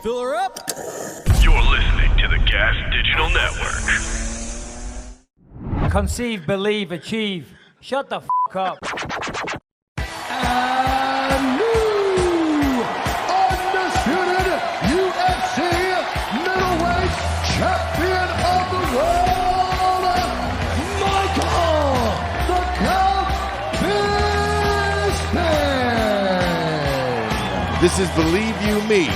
Fill her up. You're listening to the Gas Digital Network. Conceive, believe, achieve. Shut the f*** up. And new undisputed UFC Middleweight Champion of the world, Michael the Count Bisping. This is Believe You Me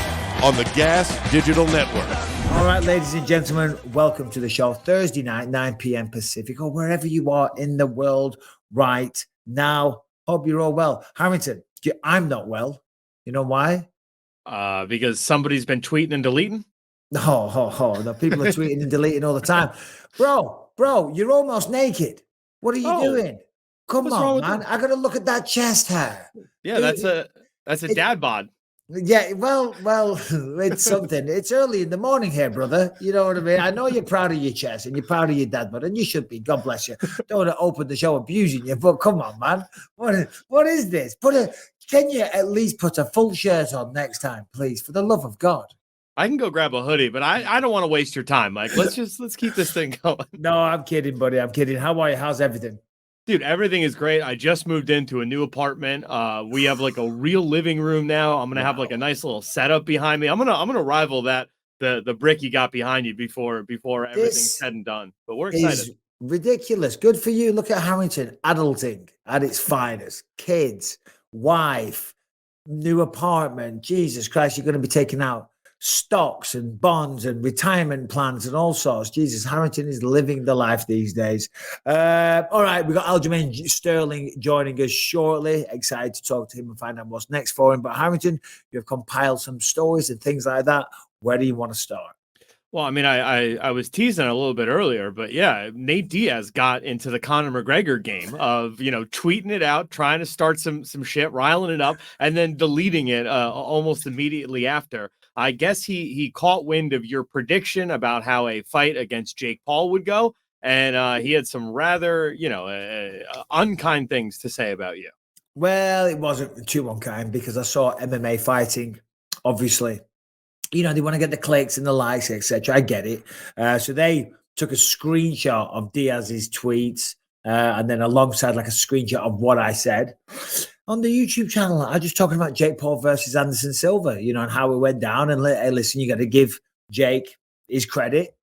on the Gas Digital Network. All right, ladies and gentlemen, welcome to the show. Thursday night, 9 p.m. Pacific, or wherever you are in the world right now. Hope you're all well. Harrington, I'm not well. You know why? Because somebody's been tweeting and deleting? No, people are tweeting and deleting all the time. Bro, you're almost naked. What are you doing? Come on, man. I got to look at that chest hair. Yeah, that's a dad bod. Yeah, well, it's something. It's early in the morning here, brother. You know what I mean? I know you're proud of your chest and you're proud of your dad, but and you should be. God bless you. Don't want to open the show abusing you, but come on, man. What is this? Can you at least put a full shirt on next time, please, for the love of God? I can go grab a hoodie, but I don't want to waste your time, Mike. Let's keep this thing going. No, I'm kidding, buddy. I'm kidding. How are you? How's everything? Dude, everything is great. I just moved into a new apartment. We have like a real living room now. I'm gonna have like a nice little setup behind me. I'm gonna rival that the brick you got behind you before everything's said and done. But we're excited. Ridiculous. Good for you. Look at Harrington, adulting at its finest. Kids, wife, new apartment. Jesus Christ, you're gonna be taking out stocks and bonds and retirement plans and all sorts. Jesus, Harrington is living the life these days. All right, we got Aljamain Sterling joining us shortly. Excited to talk to him and find out what's next for him. But Harrington, you've compiled some stories and things like that. Where do you want to start? Well, I mean, I was teasing a little bit earlier, but yeah, Nate Diaz got into the Conor McGregor game of, tweeting it out, trying to start some shit, riling it up, and then deleting it almost immediately after. I guess he caught wind of your prediction about how a fight against Jake Paul would go, and he had some rather, unkind things to say about you. Well, it wasn't too unkind because I saw MMA fighting, obviously. They want to get the clicks and the likes, etc. I get it. So they took a screenshot of Diaz's tweets and then alongside like a screenshot of what I said. On the YouTube channel, I was just talking about Jake Paul versus Anderson Silva, and how it went down. And hey, listen, you got to give Jake his credit,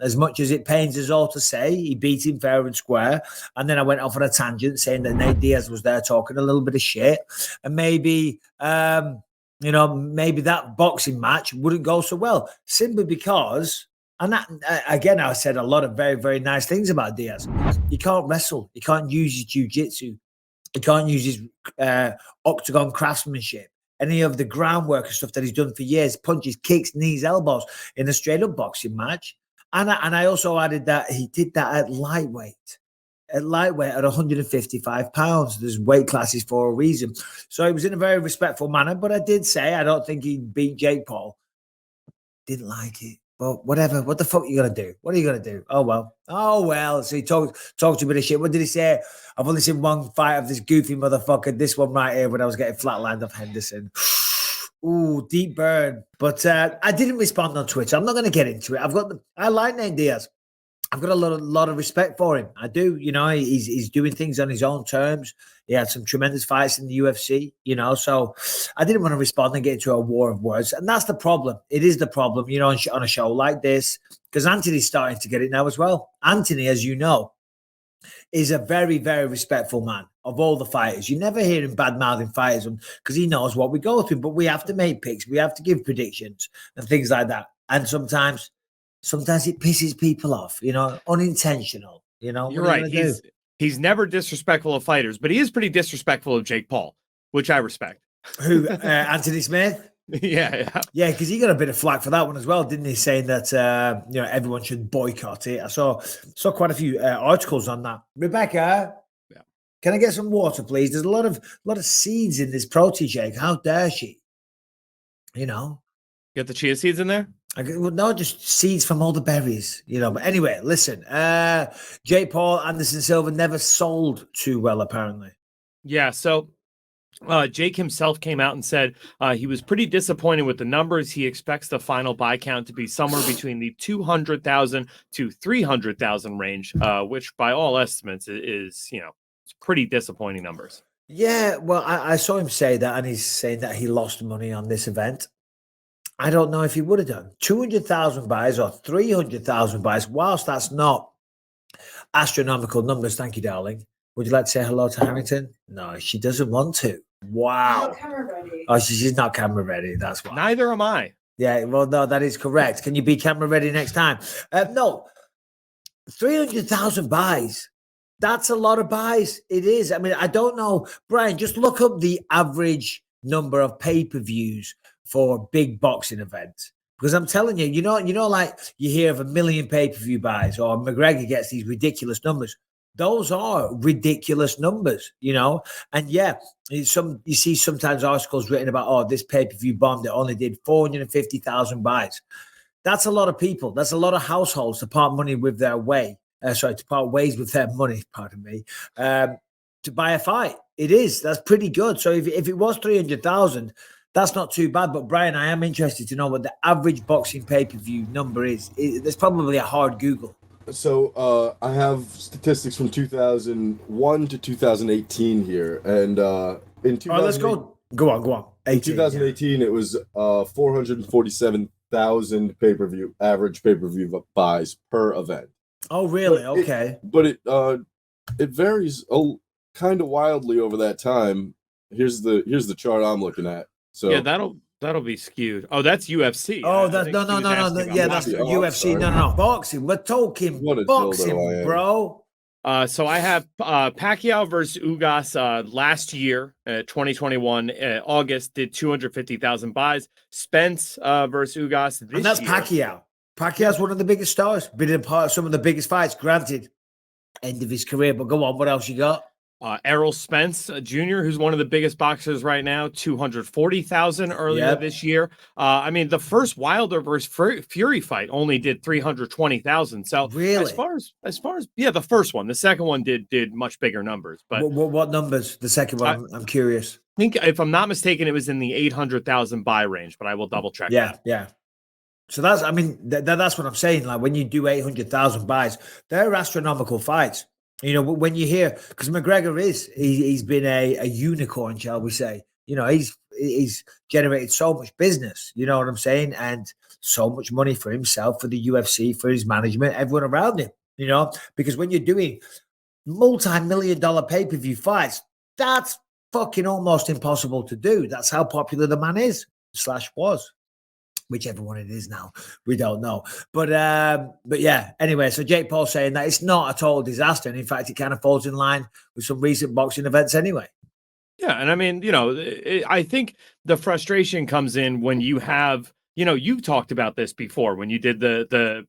as much as it pains us all to say. He beat him fair and square. And then I went off on a tangent saying that Nate Diaz was there talking a little bit of shit. And maybe, maybe that boxing match wouldn't go so well simply because, and that, again, I said a lot of very, very nice things about Diaz. He can't wrestle. He can't use his jiu-jitsu. He can't use his octagon craftsmanship, any of the groundwork and stuff that he's done for years, punches, kicks, knees, elbows in a straight-up boxing match. And I also added that he did that at lightweight. At 155 pounds. There's weight classes for a reason. So it was in a very respectful manner, but I did say I don't think he beat Jake Paul. Didn't like it. But whatever. What the fuck are you going to do? What are you going to do? Oh, well. So he talked a bit of shit. What did he say? I've only seen one fight of this goofy motherfucker. This one right here when I was getting flatlined off Henderson. Ooh, deep burn. But I didn't respond on Twitter. I'm not going to get into it. I like Nate Diaz. I've got a lot of respect for him. I do. He's doing things on his own terms. He had some tremendous fights in the UFC, so I didn't want to respond and get into a war of words. And that's the problem. It is the problem, on a show like this, because Anthony's starting to get it now as well. Anthony, as you know, is a very, very respectful man of all the fighters. You never hear him bad-mouthing fighters because he knows what we go through. But we have to make picks. We have to give predictions and things like that. And sometimes it pisses people off, unintentional, You're right. He's never disrespectful of fighters, but he is pretty disrespectful of Jake Paul, which I respect. Who, Anthony Smith? Yeah, because he got a bit of flack for that one as well, didn't he? Saying that everyone should boycott it. I saw quite a few articles on that. Rebecca, can I get some water, please? There's a lot of seeds in this protein shake. How dare she? Get the chia seeds in there. No, just seeds from all the berries, But anyway, listen, Jake Paul, Anderson Silva never sold too well, apparently. Yeah, so Jake himself came out and said he was pretty disappointed with the numbers. He expects the final buy count to be somewhere between the 200,000 to 300,000 range, which by all estimates is, it's pretty disappointing numbers. Yeah, well, I saw him say that, and he's saying that he lost money on this event. I don't know if he would have done 200,000 buys or 300,000 buys. Whilst that's not astronomical numbers, thank you, darling. Would you like to say hello to Harrington? No, she doesn't want to. Wow. Not camera ready. Oh, she's not camera ready. That's why. Neither am I. Yeah, well, no, that is correct. Can you be camera ready next time? No, 300,000 buys. That's a lot of buys. It is. I mean, I don't know. Brian, just look up the average number of pay-per-views for big boxing events. Because I'm telling you, like you hear of 1 million pay-per-view buys or McGregor gets these ridiculous numbers. Those are ridiculous numbers, And yeah, you see sometimes articles written about, this pay-per-view bombed. It only did 450,000 buys. That's a lot of people. That's a lot of households to part money with their way. To part ways with their money, pardon me, to buy a fight. It is. That's pretty good. So if it was 300,000, that's not too bad. But Brian, I am interested to know what the average boxing pay-per-view number is. There's probably a hard Google. So I have statistics from 2001 to 2018 here. And in 2000, let's go. Go on. 18, in 2018, It was 447,000 average pay-per-view buys per event. Oh, really? Okay. But it varies kind of wildly over that time. Here's the chart I'm looking at. So yeah, that'll be skewed. Oh, that's UFC. Oh, that's no. Yeah, that's UFC. No. Boxing. We're talking boxing, bro. So I have Pacquiao versus Ugas last year, 2021, August, did 250,000 buys. Spence versus Ugas this year. And that's Pacquiao. Pacquiao's one of the biggest stars, been in part of some of the biggest fights. Granted, end of his career, but go on. What else you got? Errol Spence Jr., who's one of the biggest boxers right now, 240,000 earlier this year. I mean, the first Wilder versus Fury fight only did 320,000. So really, as far as the first one, the second one did much bigger numbers. But what numbers? The second one, I'm curious. I think if I'm not mistaken, it was in the 800,000 buy range, but I will double check. Yeah. So that's what I'm saying. Like when you do 800,000 buys, they're astronomical fights. When you hear, because McGregor he's been a unicorn, shall we say? He's generated so much business. You know what I'm saying, and so much money for himself, for the UFC, for his management, everyone around him. Because when you're doing multi-million-dollar pay-per-view fights, that's fucking almost impossible to do. That's how popular the man is / was. Whichever one it is now, we don't know. But yeah, anyway, so Jake Paul saying that it's not a total disaster. And in fact, it kind of falls in line with some recent boxing events anyway. Yeah. And I mean, I think the frustration comes in when you have, you talked about this before when you did the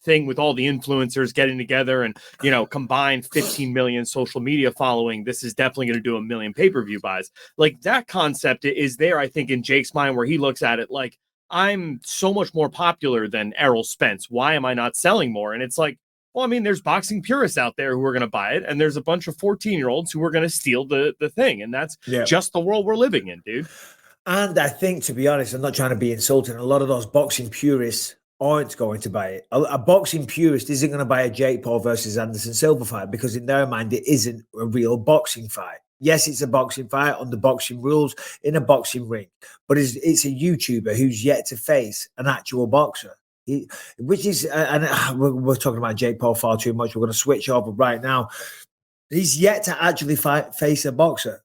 thing with all the influencers getting together and, combined 15 million social media following. This is definitely going to do 1 million pay-per-view buys. Like that concept is there, I think, in Jake's mind, where he looks at it like, I'm so much more popular than Errol Spence. Why am I not selling more? And it's like, well, I mean, there's boxing purists out there who are going to buy it. And there's a bunch of 14-year-olds who are going to steal the thing. And that's just the world we're living in, dude. And I think, to be honest, I'm not trying to be insulting. A lot of those boxing purists aren't going to buy it. A boxing purist isn't going to buy a Jake Paul versus Anderson Silva fight because in their mind, it isn't a real boxing fight. Yes, it's a boxing fight under boxing rules in a boxing ring, but it's a YouTuber who's yet to face an actual boxer. We're talking about Jake Paul far too much. We're going to switch over right now. He's yet to actually face a boxer.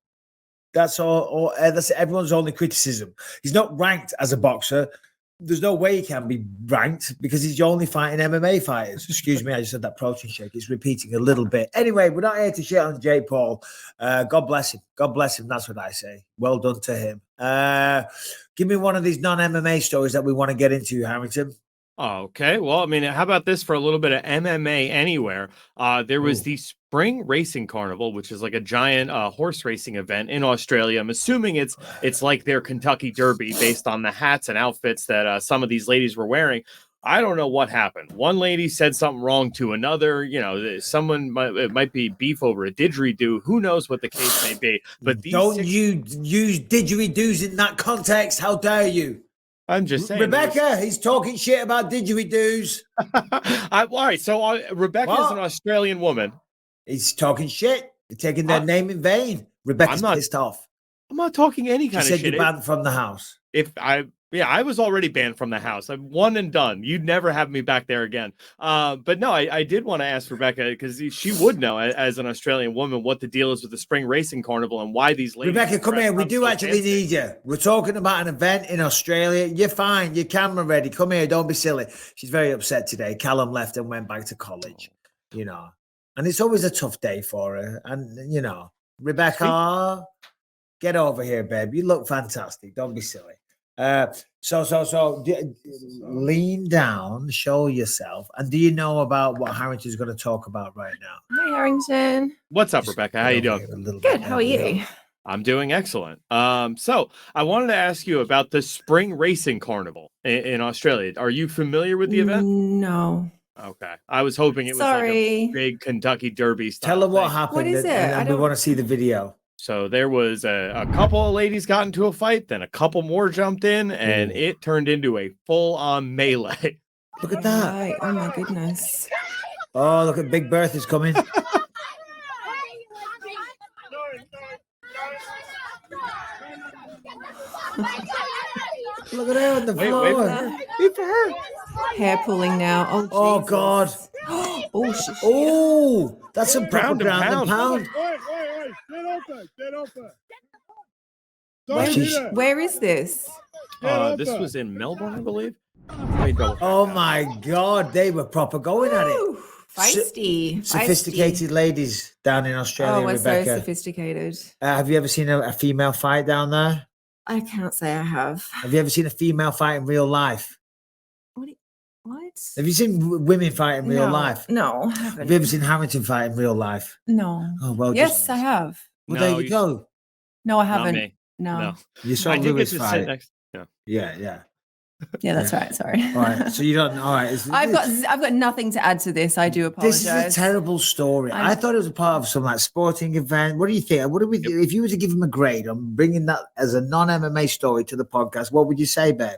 That's all. That's everyone's only criticism. He's not ranked as a boxer. There's no way he can be ranked because he's only fighting MMA fighters. Excuse me, I just had that protein shake. It's repeating a little bit. Anyway, we're not here to shit on Jake Paul. God bless him. God bless him. That's what I say. Well done to him. Give me one of these non-MMA stories that we want to get into, Harrington. Okay. Well, I mean, how about this for a little bit of MMA anywhere? There was the Spring Racing Carnival, which is like a giant horse racing event in Australia. I'm assuming it's like their Kentucky Derby based on the hats and outfits that some of these ladies were wearing. I don't know what happened. One lady said something wrong to another. It might be beef over a didgeridoo. Who knows what the case may be? But Don't you use didgeridoos in that context? How dare you? I'm just saying. Rebecca, he's talking shit about didgeridoos. All right. So Rebecca is an Australian woman. He's talking shit. You're taking their name in vain. Rebecca's pissed off. I'm not talking any kind She of said shit. you're banned from the house. I was already banned from the house. I'm one and done. You'd never have me back there again. But no, I did want to ask Rebecca because she would know as an Australian woman what the deal is with the spring racing carnival and why these ladies. Rebecca, come here. We do actually need you. We're talking about an event in Australia. You're fine. Your camera ready. Come here. Don't be silly. She's very upset today. Callum left and went back to college. And it's always a tough day for her. And Rebecca, get over here, babe. You look fantastic. Don't be silly. So lean down, show yourself. And do you know about what Harrington's going to talk about right now? Hi, Harrington. What's up, Rebecca? How you doing? Good. How are you? I'm doing excellent. So I wanted to ask you about the spring racing carnival in Australia. Are you familiar with the event? No. Okay. I was hoping it was like a big Kentucky Derby style. Tell her what happened. What is it? And we want to see the video. So there was a couple of ladies got into a fight, then a couple more jumped in, and it turned into a full-on melee. Look at that. Right. Oh, my goodness. Oh, look at Big Bertha's coming. Look at her on the floor. Wait for her. Hair pulling now. Oh, Jesus. God. Oh, that's a proper ground and pound. Where is this? This was in Melbourne, I believe. Oh, my God. They were proper going at it. Ooh, feisty. Sophisticated ladies down in Australia, we're Rebecca. so sophisticated. Have you ever seen a female fight down there? I can't say I have. Have you ever seen a female fight in real life? What? Have you seen women fight in real life? No, I haven't. Have you ever seen Harrington fight in real life? No. Oh, well. Yes, I have. Well, there you go. No, I haven't. Not me. No. You saw I did get Lewis to fight. sit next. Yeah. Yeah, that's right. Sorry. All right. So you don't. All right. I've got nothing to add to this. I do apologize. This is a terrible story. I thought it was a part of some like sporting event. What do you think? What do we? If you were to give him a grade on bringing that as a non-MMA story to the podcast, what would you say, babe?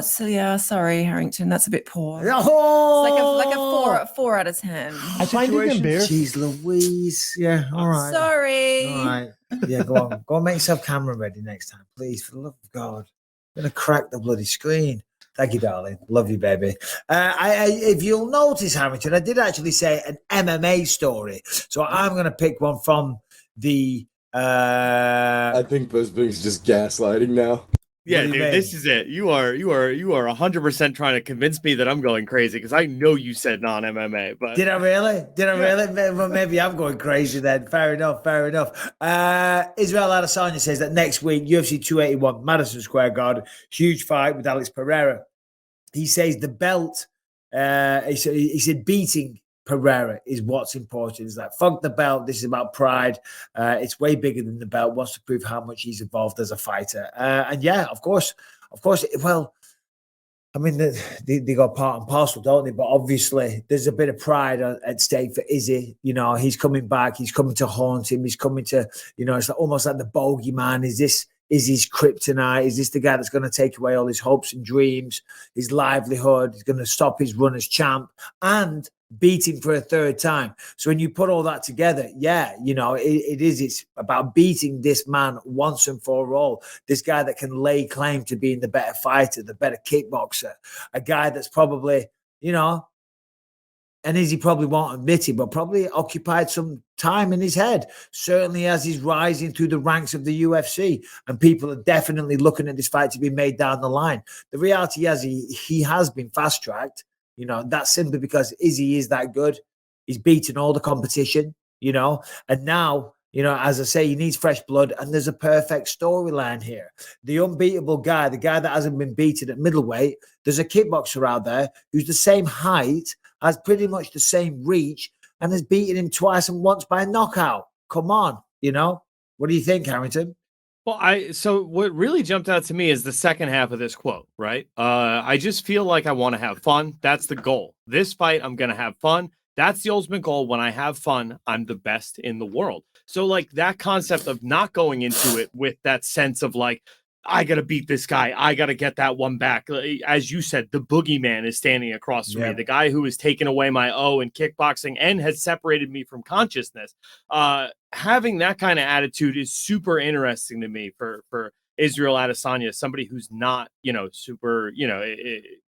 So yeah, sorry, Harrington. That's a bit poor. Oh, It's like a 4 out of 10. I find it embarrassing. Jeez Louise. Yeah. All right. Sorry. All right. Yeah. Go on. Go and make yourself camera ready next time, please. For the love of God. I'm gonna crack the bloody screen. Thank you, darling. Love you, baby. If you'll notice, Harrington, I did actually say an MMA story. So I'm gonna pick one from the. I think Bisping's just gaslighting now. Yeah, dude, this is it. You are 100% trying to convince me that I'm going crazy because I know you said non-MMA. But did I really? Well, maybe I'm going crazy then. Fair enough. Israel Adesanya says that next week, UFC 281, Madison Square Garden, huge fight with Alex Pereira. He says the belt. He said beating Pereira is what's important. It's like, fuck the belt. This is about pride. It's way bigger than the belt. Wants to prove how much he's evolved as a fighter. And yeah, of course. Well, I mean, they got part and parcel, don't they? But obviously, there's a bit of pride at stake for Izzy. He's coming back. He's coming to haunt him. He's coming to, it's like, almost like the bogeyman. Is this Izzy's kryptonite? Is this the guy that's going to take away all his hopes and dreams, his livelihood? He's going to stop his run as champ and beat him for a third time. So when you put all that together, it's about beating this man once and for all. This guy that can lay claim to being the better fighter, the better kickboxer, a guy that's probably, and Izzy probably won't admit it, but probably occupied some time in his head, certainly as he's rising through the ranks of the UFC. And people are definitely looking at this fight to be made down the line. The reality is he has been fast-tracked. That's simply because Izzy is that good. He's beaten all the competition, and now, as I say, he needs fresh blood, and there's a perfect storyline here. The unbeatable guy, the guy that hasn't been beaten at middleweight, there's a kickboxer out there who's the same height, has pretty much the same reach, and has beaten him twice and once by knockout. Come on, what do you think, Harrington? Well, so what really jumped out to me is the second half of this quote, right? I just feel like I want to have fun. That's the goal. This fight, I'm going to have fun. That's the ultimate goal. When I have fun, I'm the best in the world. So, like, that concept of not going into it with that sense of like, I got to beat this guy. I got to get that one back. As you said, the boogeyman is standing across from me. The guy who has taken away my O in kickboxing and has separated me from consciousness. Having that kind of attitude is super interesting to me for Israel Adesanya, somebody who's not, super,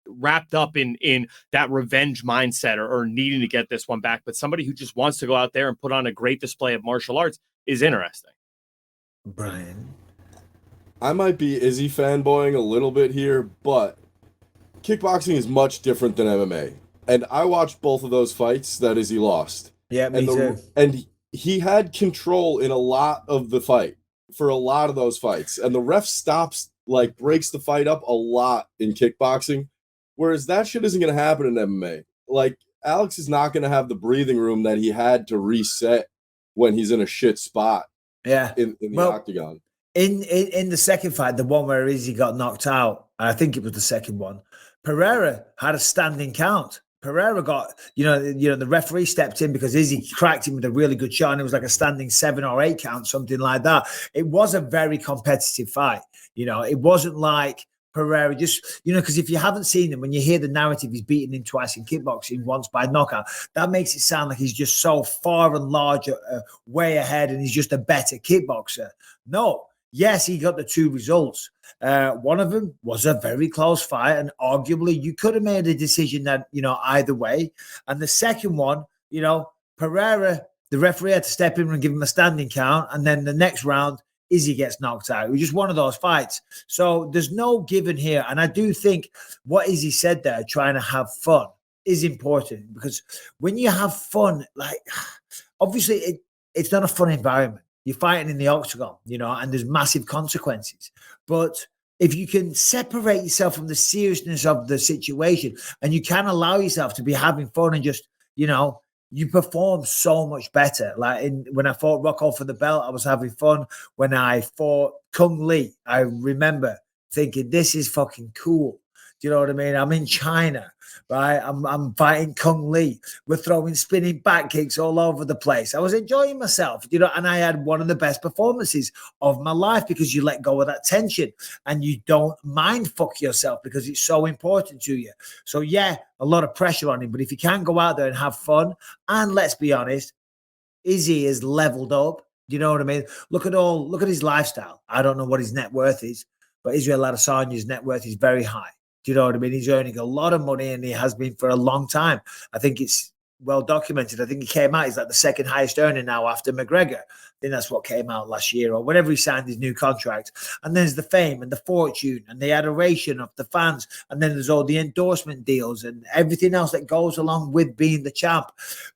wrapped up in that revenge mindset or needing to get this one back, but somebody who just wants to go out there and put on a great display of martial arts is interesting. Brian. I might be Izzy fanboying a little bit here, but kickboxing is much different than MMA. And I watched both of those fights that Izzy lost. Yeah, me too. And he had control in a lot of the fight for a lot of those fights. And the ref breaks the fight up a lot in kickboxing, whereas that shit isn't going to happen in MMA. Like, Alex is not going to have the breathing room that he had to reset when he's in a shit spot in the octagon. In the second fight, the one where Izzy got knocked out, I think it was the second one, Pereira had a standing count. Pereira got, the referee stepped in because Izzy cracked him with a really good shot, and it was like a standing 7 or 8 count, something like that. It was a very competitive fight. It wasn't like Pereira just, because if you haven't seen him, when you hear the narrative, he's beaten him twice in kickboxing, once by knockout, that makes it sound like he's just so far and larger, way ahead, and he's just a better kickboxer. No. Yes, he got the 2 results. One of them was a very close fight, and arguably you could have made a decision that, either way. And the second one, Pereira, the referee had to step in and give him a standing count. And then the next round, Izzy gets knocked out. It was just one of those fights. So there's no given here. And I do think what Izzy said there, trying to have fun, is important, because when you have fun, like, obviously it's not a fun environment. You're fighting in the octagon, and there's massive consequences. But if you can separate yourself from the seriousness of the situation, and you can allow yourself to be having fun and just, you perform so much better. Like when I fought Rocco for the belt, I was having fun. When I fought Kung Lee, I remember thinking, this is fucking cool. Do you know what I mean? I'm in China, right? I'm fighting Kung Lee. We're throwing spinning back kicks all over the place. I was enjoying myself, and I had one of the best performances of my life, because you let go of that tension and you don't mind fuck yourself, because it's so important to you. So yeah, a lot of pressure on him, but if you can go out there and have fun, and let's be honest, Izzy is leveled up. Do you know what I mean? Look at his lifestyle. I don't know what his net worth is, but Israel Adesanya's net worth is very high. Do you know what I mean? He's earning a lot of money, and he has been for a long time. I think it's well documented. I think he came out, he's like the second highest earner now after McGregor. I think that's what came out last year or whenever he signed his new contract. And there's the fame and the fortune and the adoration of the fans. And then there's all the endorsement deals and everything else that goes along with being the champ.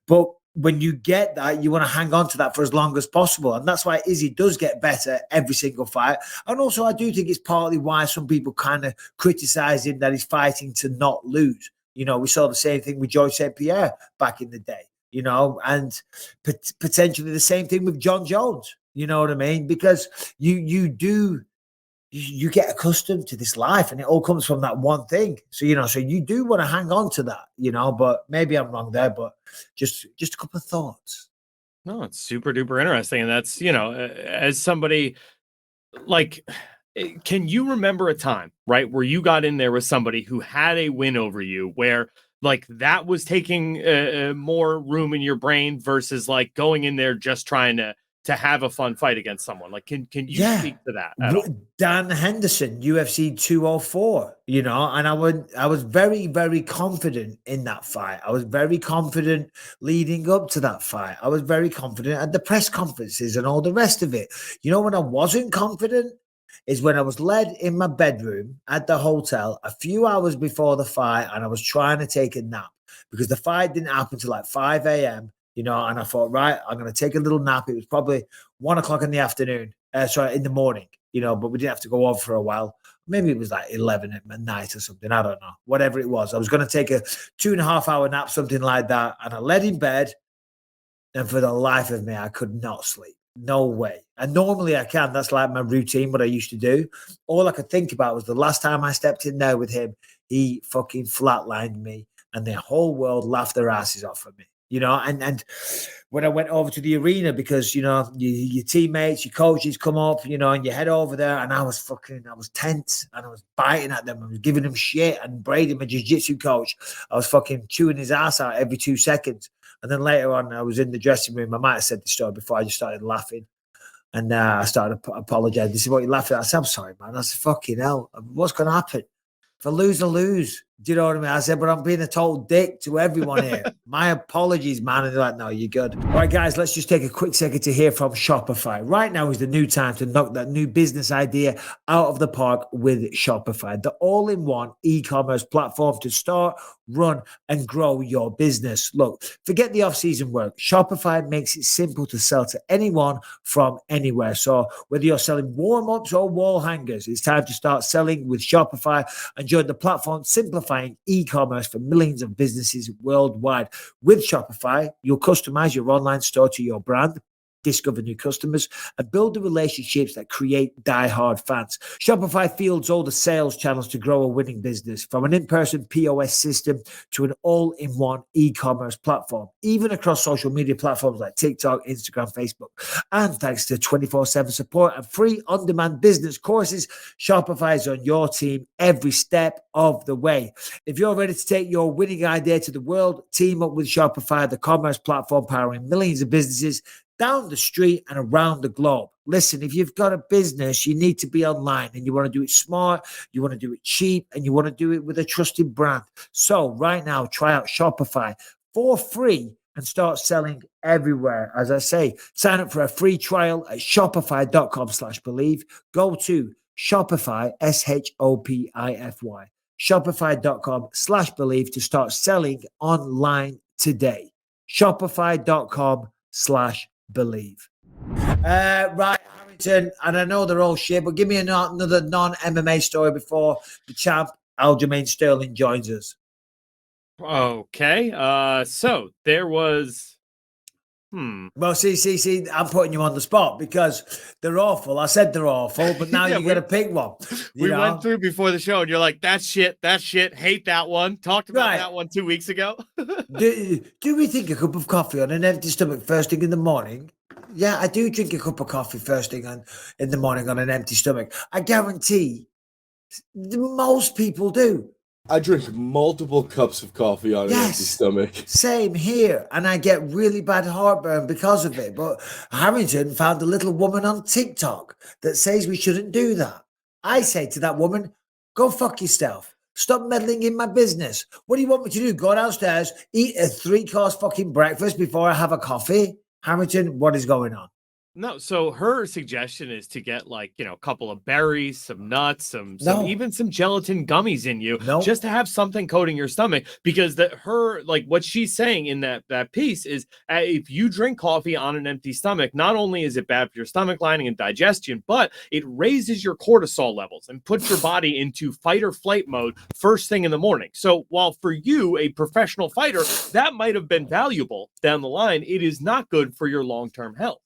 But when you get that, you want to hang on to that for as long as possible. And that's why Izzy does get better every single fight. And also, I do think it's partly why some people kind of criticize him, that he's fighting to not lose. We saw the same thing with George St. Pierre back in the day, and potentially the same thing with John Jones. You know what I mean? Because you get accustomed to this life, and it all comes from that one thing. So, so you do want to hang on to that, but maybe I'm wrong there, but just a couple of thoughts. No, it's super duper interesting. And that's, as somebody, like, can you remember a time, right, where you got in there with somebody who had a win over you, where like that was taking more room in your brain versus like going in there just trying to have a fun fight against someone? Like, can you speak to that at all? Dan Henderson, UFC 204, and I was very, very confident in that fight. I was very confident leading up to that fight. I was very confident at the press conferences and all the rest of it. When I wasn't confident is when I was led in my bedroom at the hotel a few hours before the fight, and I was trying to take a nap because the fight didn't happen till like 5 a.m., and I thought, right, I'm going to take a little nap. It was probably 1 o'clock in the afternoon, in the morning, but we didn't have to go over for a while. Maybe it was like 11 at night or something. I don't know. Whatever it was. I was going to take a 2.5 hour nap, something like that. And I lay in bed, and for the life of me, I could not sleep. No way. And normally I can. That's like my routine, what I used to do. All I could think about was the last time I stepped in there with him, he fucking flatlined me and the whole world laughed their asses off at me. You know, and when I went over to the arena, because, you know, your teammates, your coaches come up, you know, and you head over there, and I was tense, and I was biting at them, I was giving them shit, and Brady, my jiu-jitsu coach, I was fucking chewing his ass out every 2 seconds. And then later on, I was in the dressing room. I might have said the story before, I just started laughing. And I started apologizing. This is what you laughed at. I said, I'm sorry, man. I said, fucking hell. What's going to happen? If I lose, I lose. Do you know what I mean? I said, but I'm being a total dick to everyone here. My apologies, man. And they're like, no, you're good. All right, guys, let's just take a quick second to hear from Shopify. Right now is the new time to knock that new business idea out of the park with Shopify, the all-in-one e-commerce platform to start, run, and grow your business. Look, forget the off-season work. Shopify makes it simple to sell to anyone from anywhere. So whether you're selling warm-ups or wall hangers, it's time to start selling with Shopify and join the platform simplifying e-commerce for millions of businesses worldwide. With Shopify, you'll customize your online store to your brand, discover new customers, and build the relationships that create die-hard fans. Shopify fields all the sales channels to grow a winning business, from an in-person POS system to an all-in-one e-commerce platform, even across social media platforms like TikTok, Instagram, Facebook. And thanks to 24/7 support and free on-demand business courses, Shopify is on your team every step of the way. If you're ready to take your winning idea to the world, team up with Shopify, the commerce platform powering millions of businesses down the street and around the globe. Listen, if you've got a business, you need to be online, and you want to do it smart, you want to do it cheap, and you want to do it with a trusted brand. So right now, try out Shopify for free and start selling everywhere. As I say, sign up for a free trial at shopify.com/believe. Go to Shopify, Shopify, shopify.com/believe to start selling online today. Shopify.com/believe. Right, Harrington, and I know they're all shit, but give me another non-MMA story before the champ Aljamain Sterling joins us. Okay, so there was Well, see, I'm putting you on the spot because they're awful. I said they're awful, but now Yeah, you got to pick one. we went through before the show, and you're like, that's shit, hate that one. Talked about that one 2 weeks ago. Do we think a cup of coffee on an empty stomach first thing in the morning? Yeah, I do drink a cup of coffee first thing in the morning on an empty stomach. I guarantee most people do. I drink multiple cups of coffee on an empty stomach. Same here. And I get really bad heartburn because of it. But Harrington found a little woman on TikTok that says we shouldn't do that. I say to that woman, go fuck yourself. Stop meddling in my business. What do you want me to do? Go downstairs, eat a 3-course fucking breakfast before I have a coffee? Harrington, what is going on? No, so her suggestion is to get, like, you know, a couple of berries, some nuts, even some gelatin gummies in you, just to have something coating your stomach. Because what she's saying in that piece is, if you drink coffee on an empty stomach, not only is it bad for your stomach lining and digestion, but it raises your cortisol levels and puts your body into fight or flight mode first thing in the morning. So while for you, a professional fighter, that might have been valuable down the line, it is not good for your long-term health.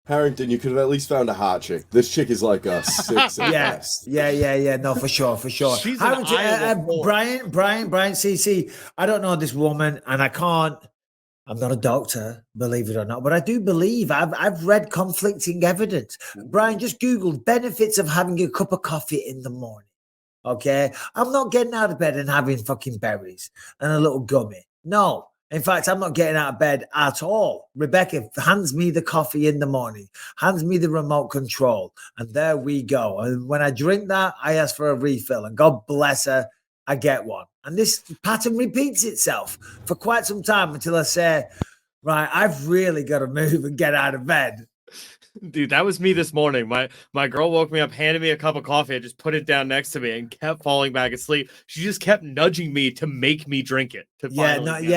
Harrington, you could have at least found a hot chick. This chick is like a 6 at best. Yeah. No, for sure. She's Brian, see, I don't know this woman, and I'm not a doctor, believe it or not, but I do believe I've read conflicting evidence. Brian, just Google benefits of having a cup of coffee in the morning. Okay, I'm not getting out of bed and having fucking berries and a little gummy. No. In fact, I'm not getting out of bed at all. Rebecca hands me the coffee in the morning, hands me the remote control, and there we go. And when I drink that, I ask for a refill, and God bless her, I get one. And this pattern repeats itself for quite some time until I say, right, I've really got to move and get out of bed. Dude, that was me this morning. My girl woke me up, handed me a cup of coffee. I just put it down next to me and kept falling back asleep. She just kept nudging me to make me drink it. Exactly.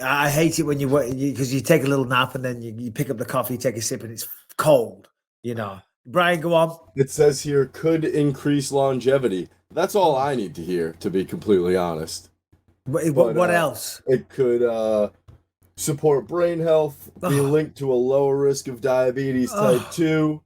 I hate it when because you take a little nap and then you pick up the coffee, take a sip, and it's cold. You know, Brian, go on. It says here could increase longevity. That's all I need to hear, to be completely honest. What else? It could support brain health, be linked to a lower risk of diabetes type 2,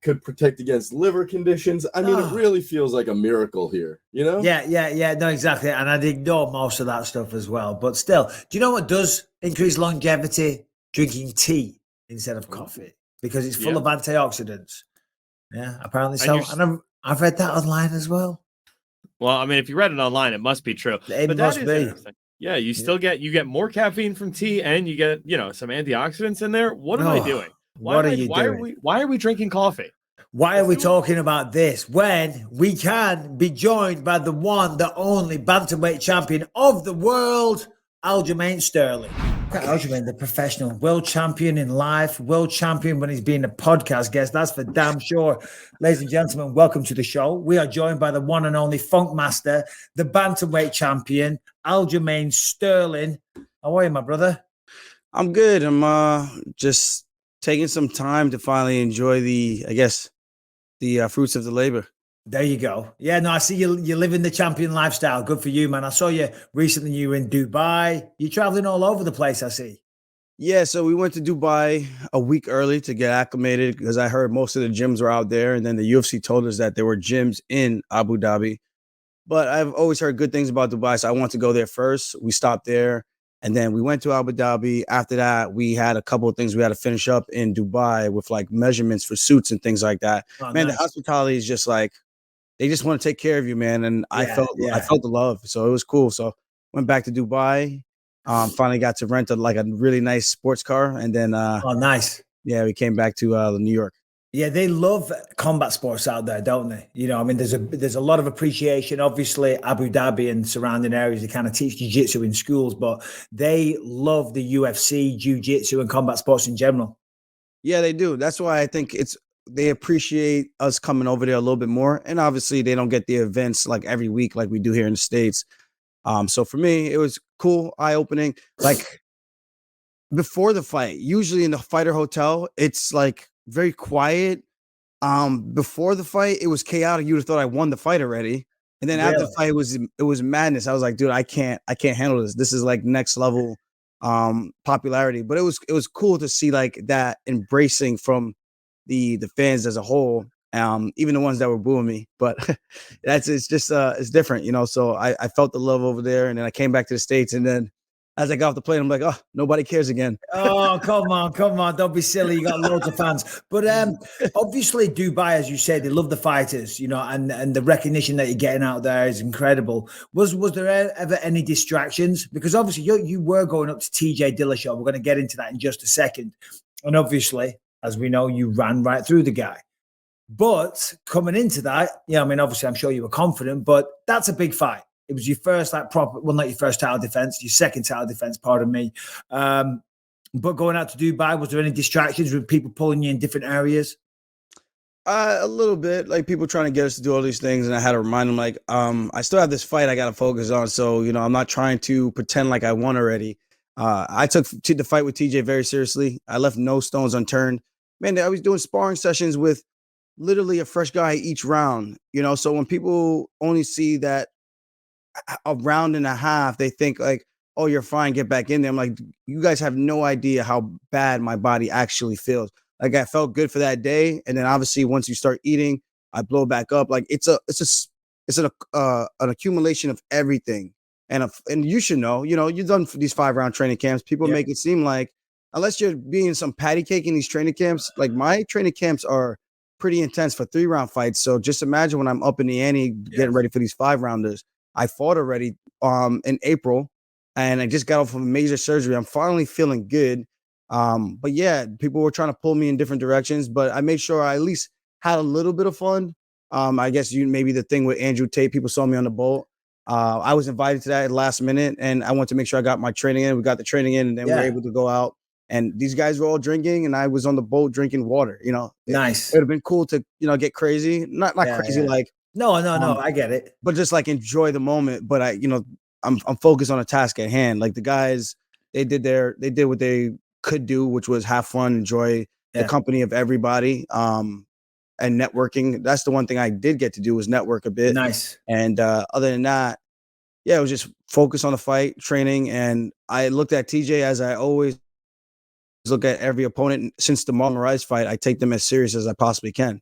could protect against liver conditions. I mean, it really feels like a miracle here, you know? Yeah, no, exactly. And I'd ignore most of that stuff as well. But still, do you know what does increase longevity? Drinking tea instead of coffee, because it's full of antioxidants. Yeah, apparently so. And I've read that online as well. Well, I mean, if you read it online, it must be true. It must be. Interesting. Yeah, you still get more caffeine from tea, and you get some antioxidants in there. What am I doing? What are you doing? Why are we drinking coffee? Why are we talking about this when we can be joined by the one, the only bantamweight champion of the world, Aljamain Sterling? Aljamain, the professional world champion in life, world champion when he's been a podcast guest. That's for damn sure. Ladies and gentlemen, welcome to the show. We are joined by the one and only Funk Master, the bantamweight champion, Aljamain Sterling. How are you, my brother? I'm good. I'm just taking some time to finally enjoy the fruits of the labor. There you go. Yeah, no, I see you living the champion lifestyle. Good for you, man. I saw you recently. You were in Dubai. You're traveling all over the place, I see. Yeah, so we went to Dubai a week early to get acclimated because I heard most of the gyms were out there. And then the UFC told us that there were gyms in Abu Dhabi. But I've always heard good things about Dubai, so I want to go there first. We stopped there, and then we went to Abu Dhabi. After that, we had a couple of things we had to finish up in Dubai with like measurements for suits and things like that. Oh, man, nice. The hospitality is just like, they just want to take care of you, man. And I felt the love. So it was cool. So went back to Dubai. Finally got to rent a really nice sports car. And then nice. Yeah, we came back to New York. Yeah, they love combat sports out there, don't they? You know, I mean, there's a lot of appreciation. Obviously, Abu Dhabi and surrounding areas, they kind of teach jiu-jitsu in schools, but they love the UFC, jiu-jitsu, and combat sports in general. Yeah, they do. That's why I think they appreciate us coming over there a little bit more. And obviously they don't get the events like every week like we do here in the States. So for me, it was cool, eye-opening. Like before the fight, usually in the fighter hotel, it's like very quiet. Before the fight, it was chaotic. You would have thought I won the fight already. And then after the fight, it was madness. I was like, dude, I can't handle this. This is like next level popularity. But it was cool to see like that embracing from the fans as a whole, even the ones that were booing me, but it's different, you know. So I felt the love over there, and then I came back to the States, and then as I got off the plane, I'm like, oh, nobody cares again. Oh, come on, don't be silly. You got loads of fans, but obviously Dubai, as you said, they love the fighters, you know, and the recognition that you're getting out there is incredible. Was there ever any distractions? Because obviously you were going up to TJ Dillashaw. We're going to get into that in just a second, and obviously, as we know, you ran right through the guy. But coming into that, I mean, obviously, I'm sure you were confident, but that's a big fight. It was your first, not your first title defense, your second title defense, pardon me. But going out to Dubai, was there any distractions with people pulling you in different areas? A little bit, like people trying to get us to do all these things, and I had to remind them, like, I still have this fight I got to focus on. So, you know, I'm not trying to pretend like I won already. I took the fight with TJ very seriously. I left no stones unturned. Man, I was doing sparring sessions with literally a fresh guy each round, you know? So when people only see that a round and a half, they think like, oh, you're fine, get back in there. I'm like, you guys have no idea how bad my body actually feels. Like I felt good for that day. And then obviously once you start eating, I blow back up. Like it's an accumulation of everything. And you should know, you know, you've done these 5-round training camps. People make it seem like unless you're being some patty cake in these training camps, like my training camps are pretty intense for 3-round fights. So just imagine when I'm up in the ante getting ready for these 5-rounders. I fought already in April, and I just got off of a major surgery. I'm finally feeling good. But yeah, people were trying to pull me in different directions, but I made sure I at least had a little bit of fun. I guess maybe the thing with Andrew Tate, people saw me on the boat. I was invited to that at the last minute, and I wanted to make sure I got my training in. We got the training in, and then we were able to go out. And these guys were all drinking, and I was on the boat drinking water. You know, Nice. It would have been cool to, you know, get crazy. Not crazy like. No, I get it. But just like enjoy the moment. But I'm focused on a task at hand. Like the guys, they did what they could do, which was have fun, enjoy the company of everybody. And networking. That's the one thing I did get to do was network a bit. Nice. And other than that, yeah, it was just focus on the fight, training, and I looked at TJ as I always look at every opponent since the Marlon Moraes fight. I take them as serious as I possibly can.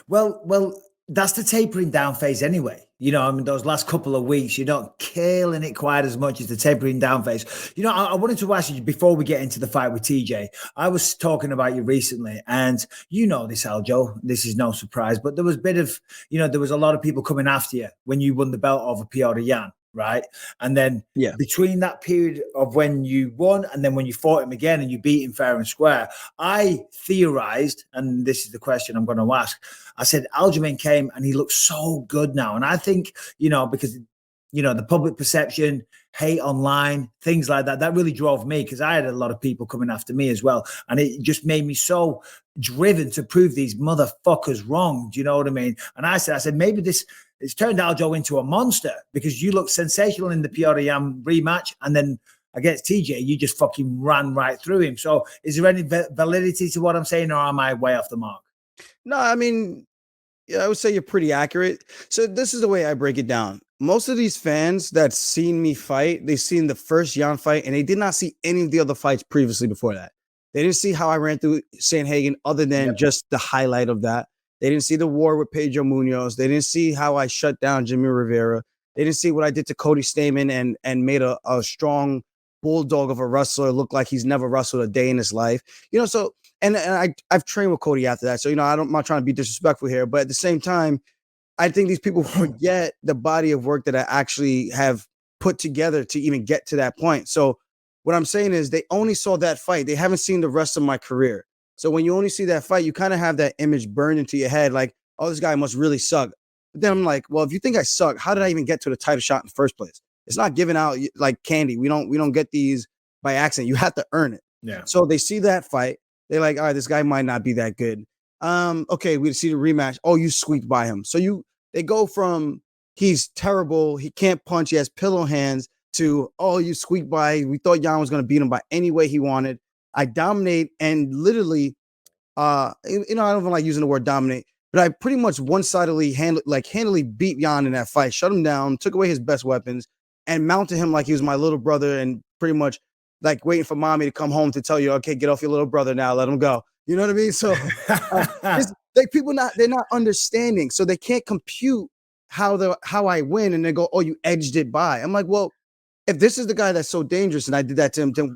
Well, that's the tapering down phase anyway. You know, I mean, those last couple of weeks, you're not killing it quite as much as the tapering down phase. You know, I wanted to ask you before we get into the fight with TJ. I was talking about you recently, and you know this, Aljo. This is no surprise, but there was a bit of, you know, there was a lot of people coming after you when you won the belt over Piotr Jan, right? And then between that period of when you won and then when you fought him again and you beat him fair and square, I theorized, and this is the question I'm going to ask. I said, Aljamain came and he looks so good now. And I think, you know, because, you know, the public perception, hate online, things like that, that really drove me because I had a lot of people coming after me as well. And it just made me so driven to prove these motherfuckers wrong. Do you know what I mean? And I said, maybe it's turned Aljo into a monster because you look sensational in the Piotr Jan rematch. And then against TJ, you just fucking ran right through him. So is there any validity to what I'm saying, or am I way off the mark? No, I mean, yeah, I would say you're pretty accurate. So this is the way I break it down. Most of these fans that seen me fight, they've seen the first Jan fight, and they did not see any of the other fights previously before that. They didn't see how I ran through Sanhagen other than just the highlight of that. They didn't see the war with Pedro Munoz. They didn't see how I shut down Jamir Rivera. They didn't see what I did to Cody Stamen and made a strong bulldog of a wrestler look like he's never wrestled a day in his life. You know, so and I've trained with Cody after that. So, you know, I'm not trying to be disrespectful here, but at the same time, I think these people forget the body of work that I actually have put together to even get to that point. So what I'm saying is they only saw that fight. They haven't seen the rest of my career. So when you only see that fight, you kind of have that image burned into your head, like, oh, this guy must really suck. But then I'm like, well, if you think I suck, how did I even get to the title shot in the first place? It's not given out like candy. We don't get these by accident. You have to earn it. Yeah. So they see that fight. They're like, all right, this guy might not be that good. Okay, we see the rematch. Oh, you squeaked by him. So they go from he's terrible, he can't punch, he has pillow hands, to oh, you squeaked by. We thought Jan was going to beat him by any way he wanted. I dominate and literally, you know, I don't even like using the word dominate, but I pretty much one-sidedly handily beat Jan in that fight, shut him down, took away his best weapons, and mounted him like he was my little brother, and pretty much like waiting for mommy to come home to tell you, okay, get off your little brother now, let him go. You know what I mean? So like they're not understanding, so they can't compute how I win, and they go, oh, you edged it by. I'm like, well, if this is the guy that's so dangerous, and I did that to him, then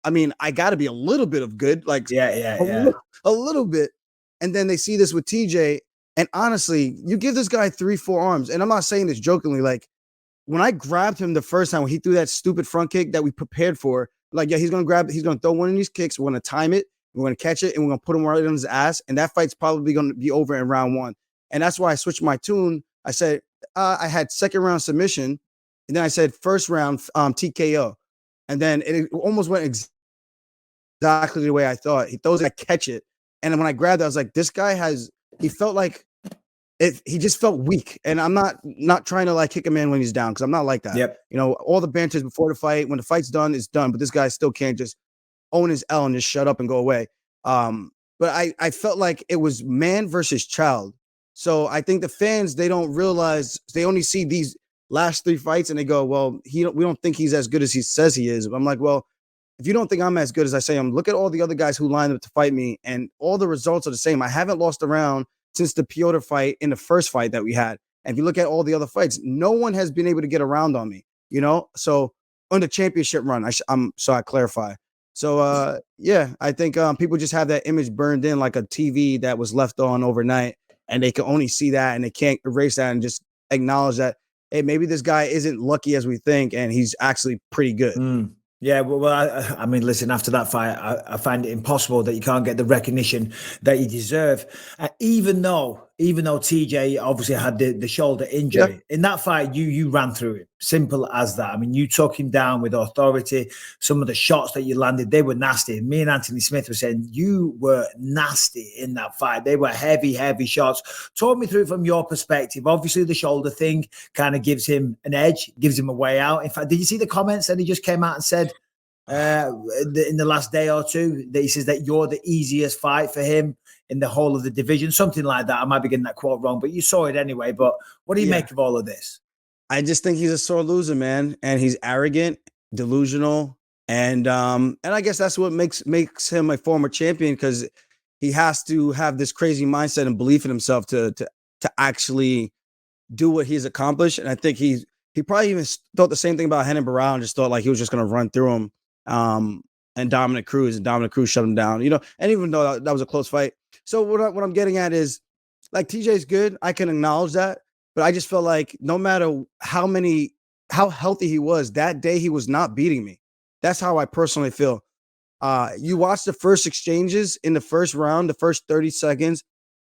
I mean, I got to be a little bit of good, like a little bit. And then they see this with TJ, and honestly, you give this guy 3-4 arms, and I'm not saying this jokingly, like, when I grabbed him the first time when he threw that stupid front kick that we prepared for, like, yeah, he's going to throw one of these kicks. We're going to time it. We're going to catch it, and we're going to put him right on his ass. And that fight's probably going to be over in round 1. And that's why I switched my tune. I said, I had second round submission. And then I said first round TKO. And then it almost went exactly the way I thought. He throws it, I catch it. And then when I grabbed it, I was like, this guy he felt like, he just felt weak, and I'm not trying to like kick him in when he's down, because I'm not like that. Yep. You know, all the banters before the fight, when the fight's done, it's done. But this guy still can't just own his L and just shut up and go away. But I felt like it was man versus child. So I think the fans, they don't realize, they only see these last 3 fights and they go, well, we don't think he's as good as he says he is. I'm like, well, if you don't think I'm as good as I say I'm, look at all the other guys who lined up to fight me, and all the results are the same. I haven't lost a round since the Piotr fight in the first fight that we had. And if you look at all the other fights, no one has been able to get around on me, you know? So on the championship run, I clarify. So, yeah, I think people just have that image burned in like a TV that was left on overnight, and they can only see that, and they can't erase that and just acknowledge that, hey, maybe this guy isn't lucky as we think, and he's actually pretty good. Yeah, well, I mean, listen, after that fight, I find it impossible that you can't get the recognition that you deserve. Even though TJ obviously had the shoulder injury, in that fight, you ran through it. Simple as that. I mean, you took him down with authority. Some of the shots that you landed, they were nasty. Me and Anthony Smith were saying you were nasty in that fight. They were heavy, heavy shots. Talk me through from your perspective. Obviously, the shoulder thing kind of gives him an edge, gives him a way out. In fact, did you see the comments that he just came out and said in the last day or two, that he says that you're the easiest fight for him in the whole of the division, something like that? I might be getting that quote wrong, but you saw it anyway. But what do you make of all of this? I just think he's a sore loser, man, and he's arrogant, delusional, and I guess that's what makes him a former champion, because he has to have this crazy mindset and belief in himself to actually do what he's accomplished. And I think he probably even thought the same thing about Renan Barão and just thought like he was just going to run through him. And Dominic Cruz shut him down, and even though that was a close fight. So what I'm getting at is, like, TJ's good. I can acknowledge that, but I just felt like no matter how healthy he was, that day he was not beating me. That's how I personally feel. You watch the first exchanges in the first round, the first 30 seconds,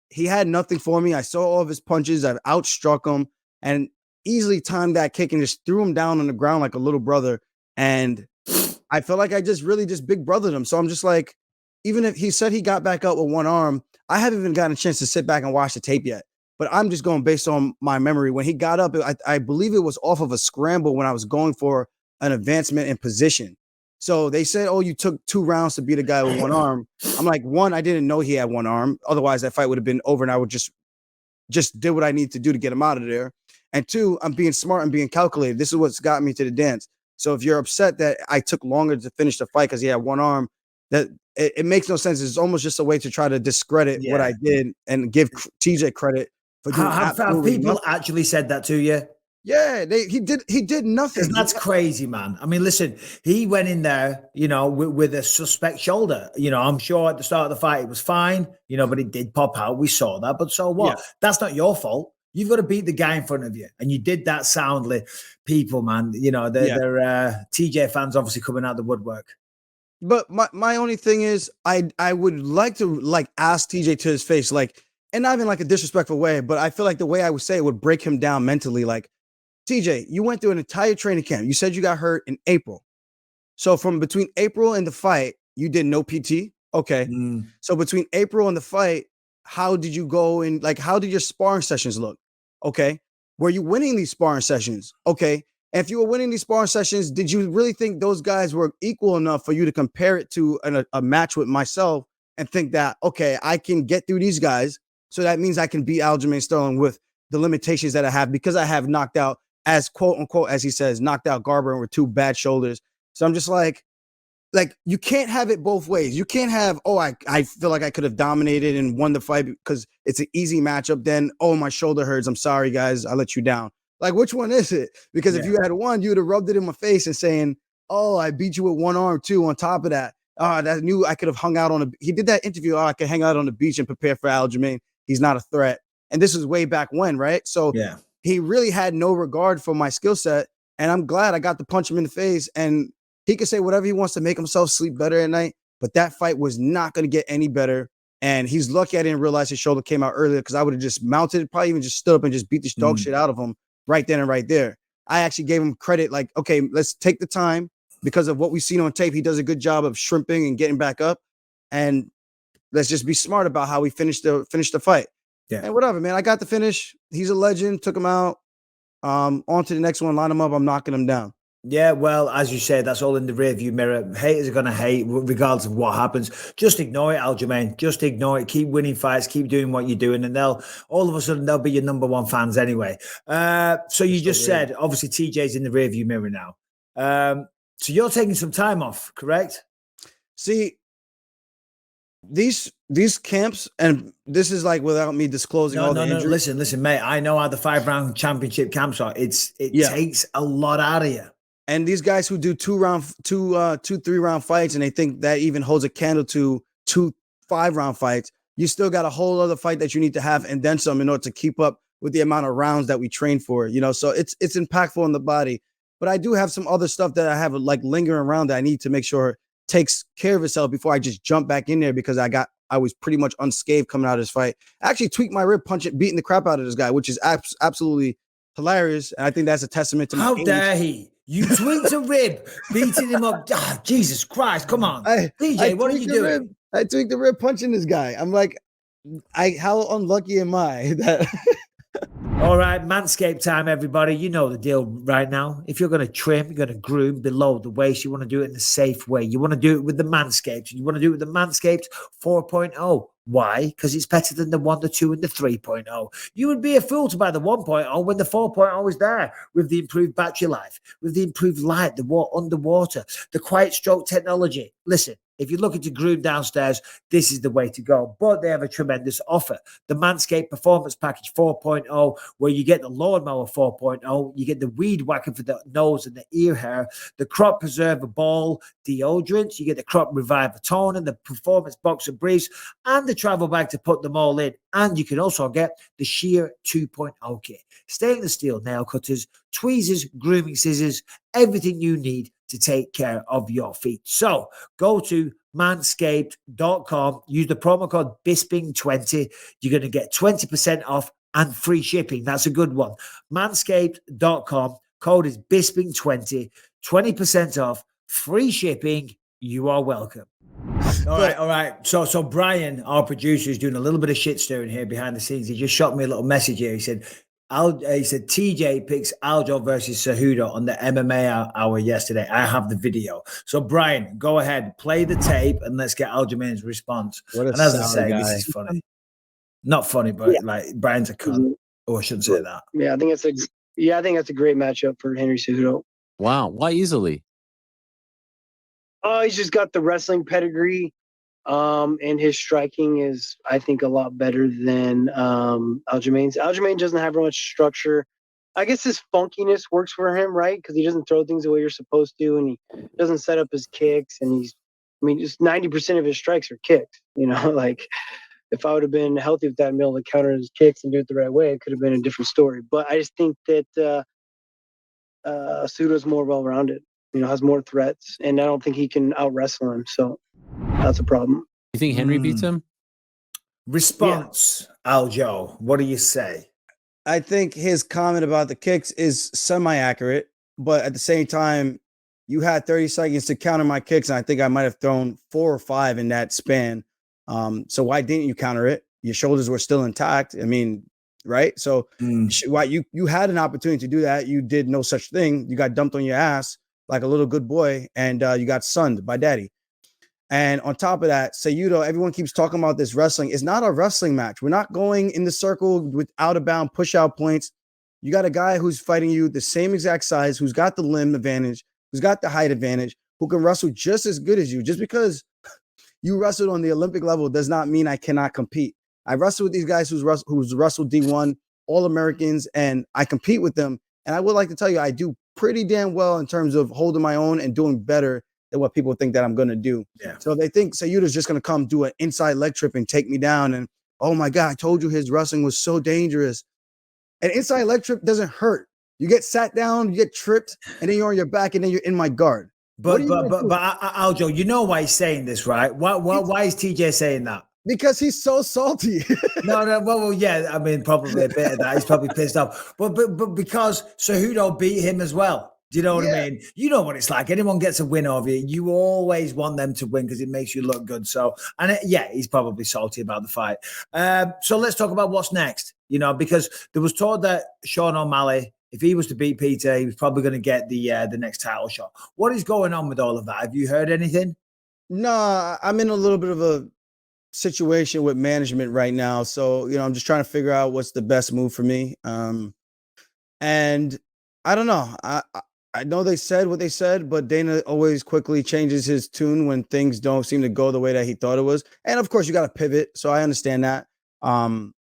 he had nothing for me. I saw all of his punches. I've outstruck him and easily timed that kick and just threw him down on the ground like a little brother. And I felt like I just big brothered him. So I'm just like, even if he said he got back up with one arm, I haven't even gotten a chance to sit back and watch the tape yet. But I'm just going based on my memory. When he got up, I believe it was off of a scramble when I was going for an advancement in position. So they said, oh, you took 2 rounds to beat a guy with one arm. I'm like, one, I didn't know he had one arm. Otherwise, that fight would have been over and I would just did what I need to do to get him out of there. And 2, I'm being smart and being calculated. This is what's got me to the dance. So if you're upset that I took longer to finish the fight because he had one arm, that it makes no sense. It's almost just a way to try to discredit what I did and give TJ credit for doing Have people actually said that to you? Yeah, he did nothing. That's crazy, man. I mean, listen, he went in there, with a suspect shoulder. I'm sure at the start of the fight it was fine, but it did pop out. We saw that, but so what? Yeah. That's not your fault. You've got to beat the guy in front of you, and you did that soundly. People, man, they're TJ fans obviously coming out the woodwork. But my only thing is, I would like to ask TJ to his face, and not in a disrespectful way, but I feel like the way I would say it would break him down mentally. Like, TJ, you went through an entire training camp. You said you got hurt in April. So from between April and the fight, you did no PT. Okay. So between April and the fight, how did you go and how did your sparring sessions look? Okay. Were you winning these sparring sessions? Okay. And if you were winning these sparring sessions, did you really think those guys were equal enough for you to compare it to a match with myself and think that, okay, I can get through these guys. So that means I can beat Aljamain Sterling with the limitations that I have because I have knocked out, as quote unquote, as he says, knocked out Garbrandt with 2 bad shoulders. So I'm just like you can't have it both ways. You can't have, I feel like I could have dominated and won the fight because it's an easy matchup. Then, my shoulder hurts. I'm sorry, guys. I let you down. Which one is it? Because if you had won, you would have rubbed it in my face and saying, I beat you with one arm too. On top of that, that knew I could have hung out he did that interview. I could hang out on the beach and prepare for Aljamain. He's not a threat. And this is way back when, right? So he really had no regard for my skill set. And I'm glad I got to punch him in the face. And he can say whatever he wants to make himself sleep better at night. But that fight was not going to get any better. And he's lucky I didn't realize his shoulder came out earlier because I would have just mounted, probably even just stood up and just beat the dog shit out of him right then and right there. I actually gave him credit. Okay, let's take the time because of what we've seen on tape. He does a good job of shrimping and getting back up. And let's just be smart about how we finish the fight. Yeah. And whatever, man. I got the finish. He's a legend. Took him out. On to the next one. Line him up. I'm knocking him down. Yeah, well, as you say, that's all in the rearview mirror. Haters are going to hate regardless of what happens. Just ignore it, Aljamain. Just ignore it. Keep winning fights. Keep doing what you're doing. And all of a sudden, they'll be your number one fans anyway. So you just said, obviously, TJ's in the rearview mirror now. So you're taking some time off, correct? See, these camps, and this is without me disclosing all the injuries. Listen, mate. I know how the 5-round championship camps are. It takes a lot out of you. And these guys who do 3-round fights, and they think that even holds a candle to 2 5-round fights, you still got a whole other fight that you need to have and then some in order to keep up with the amount of rounds that we train for. So it's impactful on the body. But I do have some other stuff that I have lingering around that I need to make sure takes care of itself before I just jump back in there because I was pretty much unscathed coming out of this fight. I actually tweaked my rib, beating the crap out of this guy, which is absolutely hilarious. And I think that's a testament to how dare he? You tweaked a rib, beating him up. Jesus Christ, come on. DJ, what are you doing? I tweaked the rib punching this guy. I'm like, how unlucky am I that All right, Manscaped time, everybody. You know the deal right now. If you're going to trim, you're going to groom below the waist, you want to do it in a safe way. You want to do it with the Manscaped. You want to do it with the Manscaped 4.0. Why? Because it's better than the 1, the 2, and the 3.0. You would be a fool to buy the 1.0 when the 4.0 is there, with the improved battery life, with the improved light, the underwater, the quiet stroke technology. Listen, if you're looking to groom downstairs, this is the way to go. But they have a tremendous offer. The Manscaped Performance Package 4.0, where you get the Lawnmower 4.0, you get the Weed Whacker for the nose and the ear hair, the Crop Preserver Ball deodorant, you get the Crop Reviver Tone and the Performance Boxer Briefs, and the travel bag to put them all in. And you can also get the Shear 2.0 kit. Stainless steel nail cutters, tweezers, grooming scissors, everything you need to take care of your feet. So go to manscaped.com, use the promo code Bisping20. You're going to get 20% off and free shipping. That's a good one. Manscaped.com, code is Bisping20, 20% off, free shipping. You are welcome. All right. So Brian, our producer, is doing a little bit of shit stirring here behind the scenes. He just shot me a little message here. He said TJ picks Aljo versus Cejudo on the MMA hour yesterday. I have the video. So Brian, go ahead, play the tape, and let's get Aljamain's response. And as I say, this is funny. Not funny, but like Brian's a cunt. Oh, I shouldn't say that. Yeah, I think that's a great matchup for Henry Cejudo. Wow, why easily? Oh, he's just got the wrestling pedigree. And his striking is, I think, a lot better than Aljamain's. Aljamain doesn't have very much structure. I guess his funkiness works for him, right? Because he doesn't throw things the way you're supposed to, and he doesn't set up his kicks. And just 90% of his strikes are kicks. Like if I would have been healthy with that, able to counter his kicks and do it the right way, it could have been a different story. But I just think that Cejudo's more well-rounded. Has more threats, and I don't think he can out-wrestle him. So that's a problem. You think Henry beats him? Response, Aljo. What do you say? I think his comment about the kicks is semi-accurate, but at the same time, you had 30 seconds to counter my kicks, and I think I might have thrown 4 or 5 in that span. So why didn't you counter it? Your shoulders were still intact. I mean, right? So why you had an opportunity to do that. You did no such thing. You got dumped on your ass like a little good boy, and you got sunned by daddy. And on top of that, Cejudo, everyone keeps talking about this wrestling. It's not a wrestling match. We're not going in the circle with out-of-bound push-out points. You got a guy who's fighting you the same exact size, who's got the limb advantage, who's got the height advantage, who can wrestle just as good as you. Just because you wrestled on the Olympic level does not mean I cannot compete. I wrestle with these guys who's wrestled D1, All-Americans, and I compete with them. And I would like to tell you, I do pretty damn well in terms of holding my own and doing better than what people think that I'm going to do. Yeah. So they think Cejudo's just going to come do an inside leg trip and take me down. And, oh my God, I told you his wrestling was so dangerous. An inside leg trip doesn't hurt. You get sat down, you get tripped, and then you're on your back, and then you're in my guard. But Aljo, you know why he's saying this, right? Why is TJ saying that? Because he's so salty. No, well, yeah. I mean, probably a bit of that. He's probably pissed off. But because Cejudo beat him as well. Do you know what I mean? You know what it's like. Anyone gets a win over you, you always want them to win because it makes you look good. So, he's probably salty about the fight. So let's talk about what's next. Because there was talk that Sean O'Malley, if he was to beat Peter, he was probably going to get the next title shot. What is going on with all of that? Have you heard anything? No, I'm in a little bit of a situation with management right now. So, I'm just trying to figure out what's the best move for me. And I don't know. I know they said what they said, but Dana always quickly changes his tune when things don't seem to go the way that he thought it was. And of course, you got to pivot. So I understand that. I'm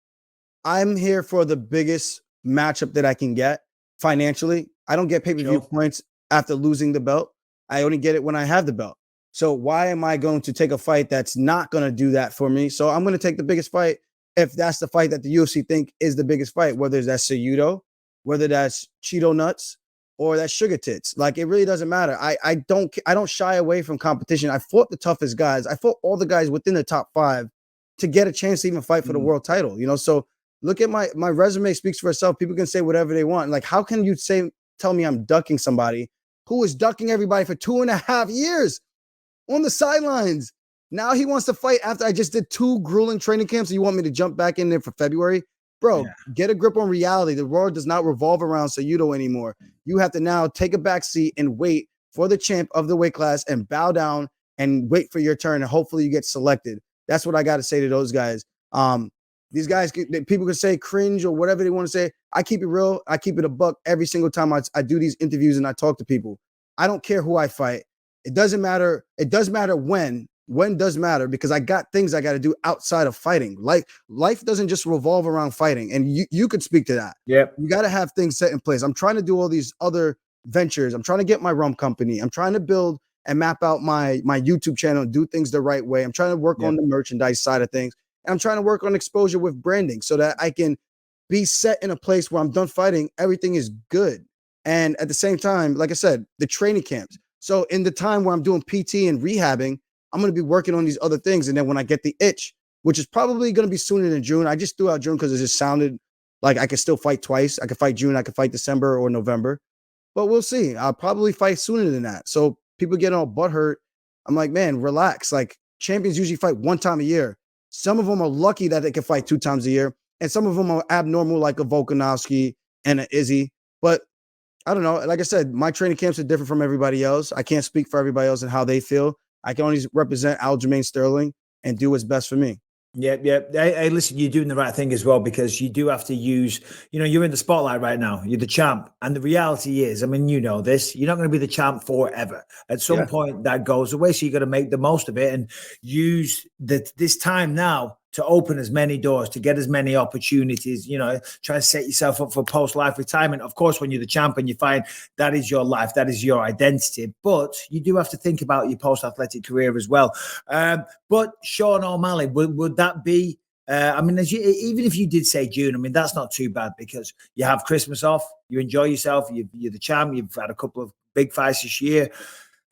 here for the biggest matchup that I can get financially. I don't get pay-per-view points after losing the belt. I only get it when I have the belt. So why am I going to take a fight that's not going to do that for me? So I'm going to take the biggest fight if that's the fight that the UFC think is the biggest fight, whether that's Cejudo, whether that's Cheeto Nuts, or that's Sugar Tits. Like, it really doesn't matter. I don't shy away from competition. I fought the toughest guys. I fought all the guys within the top 5 to get a chance to even fight for the world title. So look at my resume speaks for itself. People can say whatever they want. Like, how can you tell me I'm ducking somebody who was ducking everybody for 2.5 years on the sidelines? Now he wants to fight after I just did 2 grueling training camps. And you want me to jump back in there for February? bro, get a grip on reality. The world does not revolve around Cejudo anymore. You have to now take a back seat and wait for the champ of the weight class and bow down and wait for your turn. And hopefully you get selected. That's what I got to say to those guys. These guys, people can say cringe or whatever they want to say. I keep it real. I keep it a buck every single time I do these interviews and I talk to people. I don't care who I fight. It doesn't matter. It does matter when. When does matter, because I got things I got to do outside of fighting. Life doesn't just revolve around fighting. And you could speak to that. Yeah. You got to have things set in place. I'm trying to do all these other ventures. I'm trying to get my rum company. I'm trying to build and map out my YouTube channel and do things the right way. I'm trying to work on the merchandise side of things. And I'm trying to work on exposure with branding so that I can be set in a place where I'm done fighting. Everything is good. And at the same time, like I said, the training camps. So in the time where I'm doing PT and rehabbing, I'm going to be working on these other things. And then when I get the itch, which is probably going to be sooner than June, I just threw out June because it just sounded like I could still fight twice. I could fight June, I could fight December or November, but we'll see. I'll probably fight sooner than that. So people get all butthurt. I'm like, man, relax. Like, champions usually fight one time a year. Some of them are lucky that they can fight 2 times a year. And some of them are abnormal, like a Volkanovski and an Izzy. But I don't know. Like I said, my training camps are different from everybody else. I can't speak for everybody else and how they feel. I can only represent Aljamain Sterling and do what's best for me. Yep. Hey, listen, you're doing the right thing as well, because you do have to use, you're in the spotlight right now. You're the champ. And the reality is, I mean, you know this, you're not going to be the champ forever. At some point that goes away. So you got to make the most of it and use this time now to open as many doors, to get as many opportunities, try to set yourself up for post-life retirement. Of course, when you're the champion, you find that is your life, that is your identity. But you do have to think about your post-athletic career as well. But Sean O'Malley, would that be, even if you did say June, I mean, that's not too bad because you have Christmas off, you enjoy yourself, you're the champ, you've had a couple of big fights this year.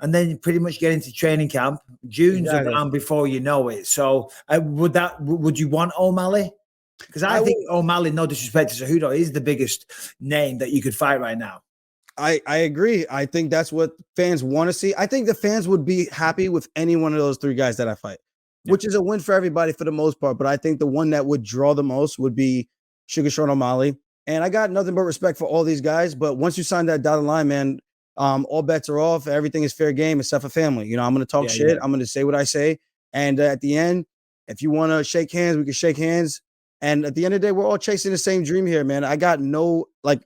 And then you pretty much get into training camp. June's around before you know it. So would you want O'Malley? Because I think O'Malley, no disrespect to Cejudo, is the biggest name that you could fight right now. I agree. I think that's what fans want to see. I think the fans would be happy with any one of those 3 guys that I fight, which is a win for everybody for the most part. But I think the one that would draw the most would be Sugar Sean O'Malley. And I got nothing but respect for all these guys. But once you sign that dotted line, man, all bets are off. Everything is fair game except for family. I'm going to talk shit. I'm going to say what I say. And at the end, if you want to shake hands, we can shake hands. And at the end of the day, we're all chasing the same dream here, man. I got no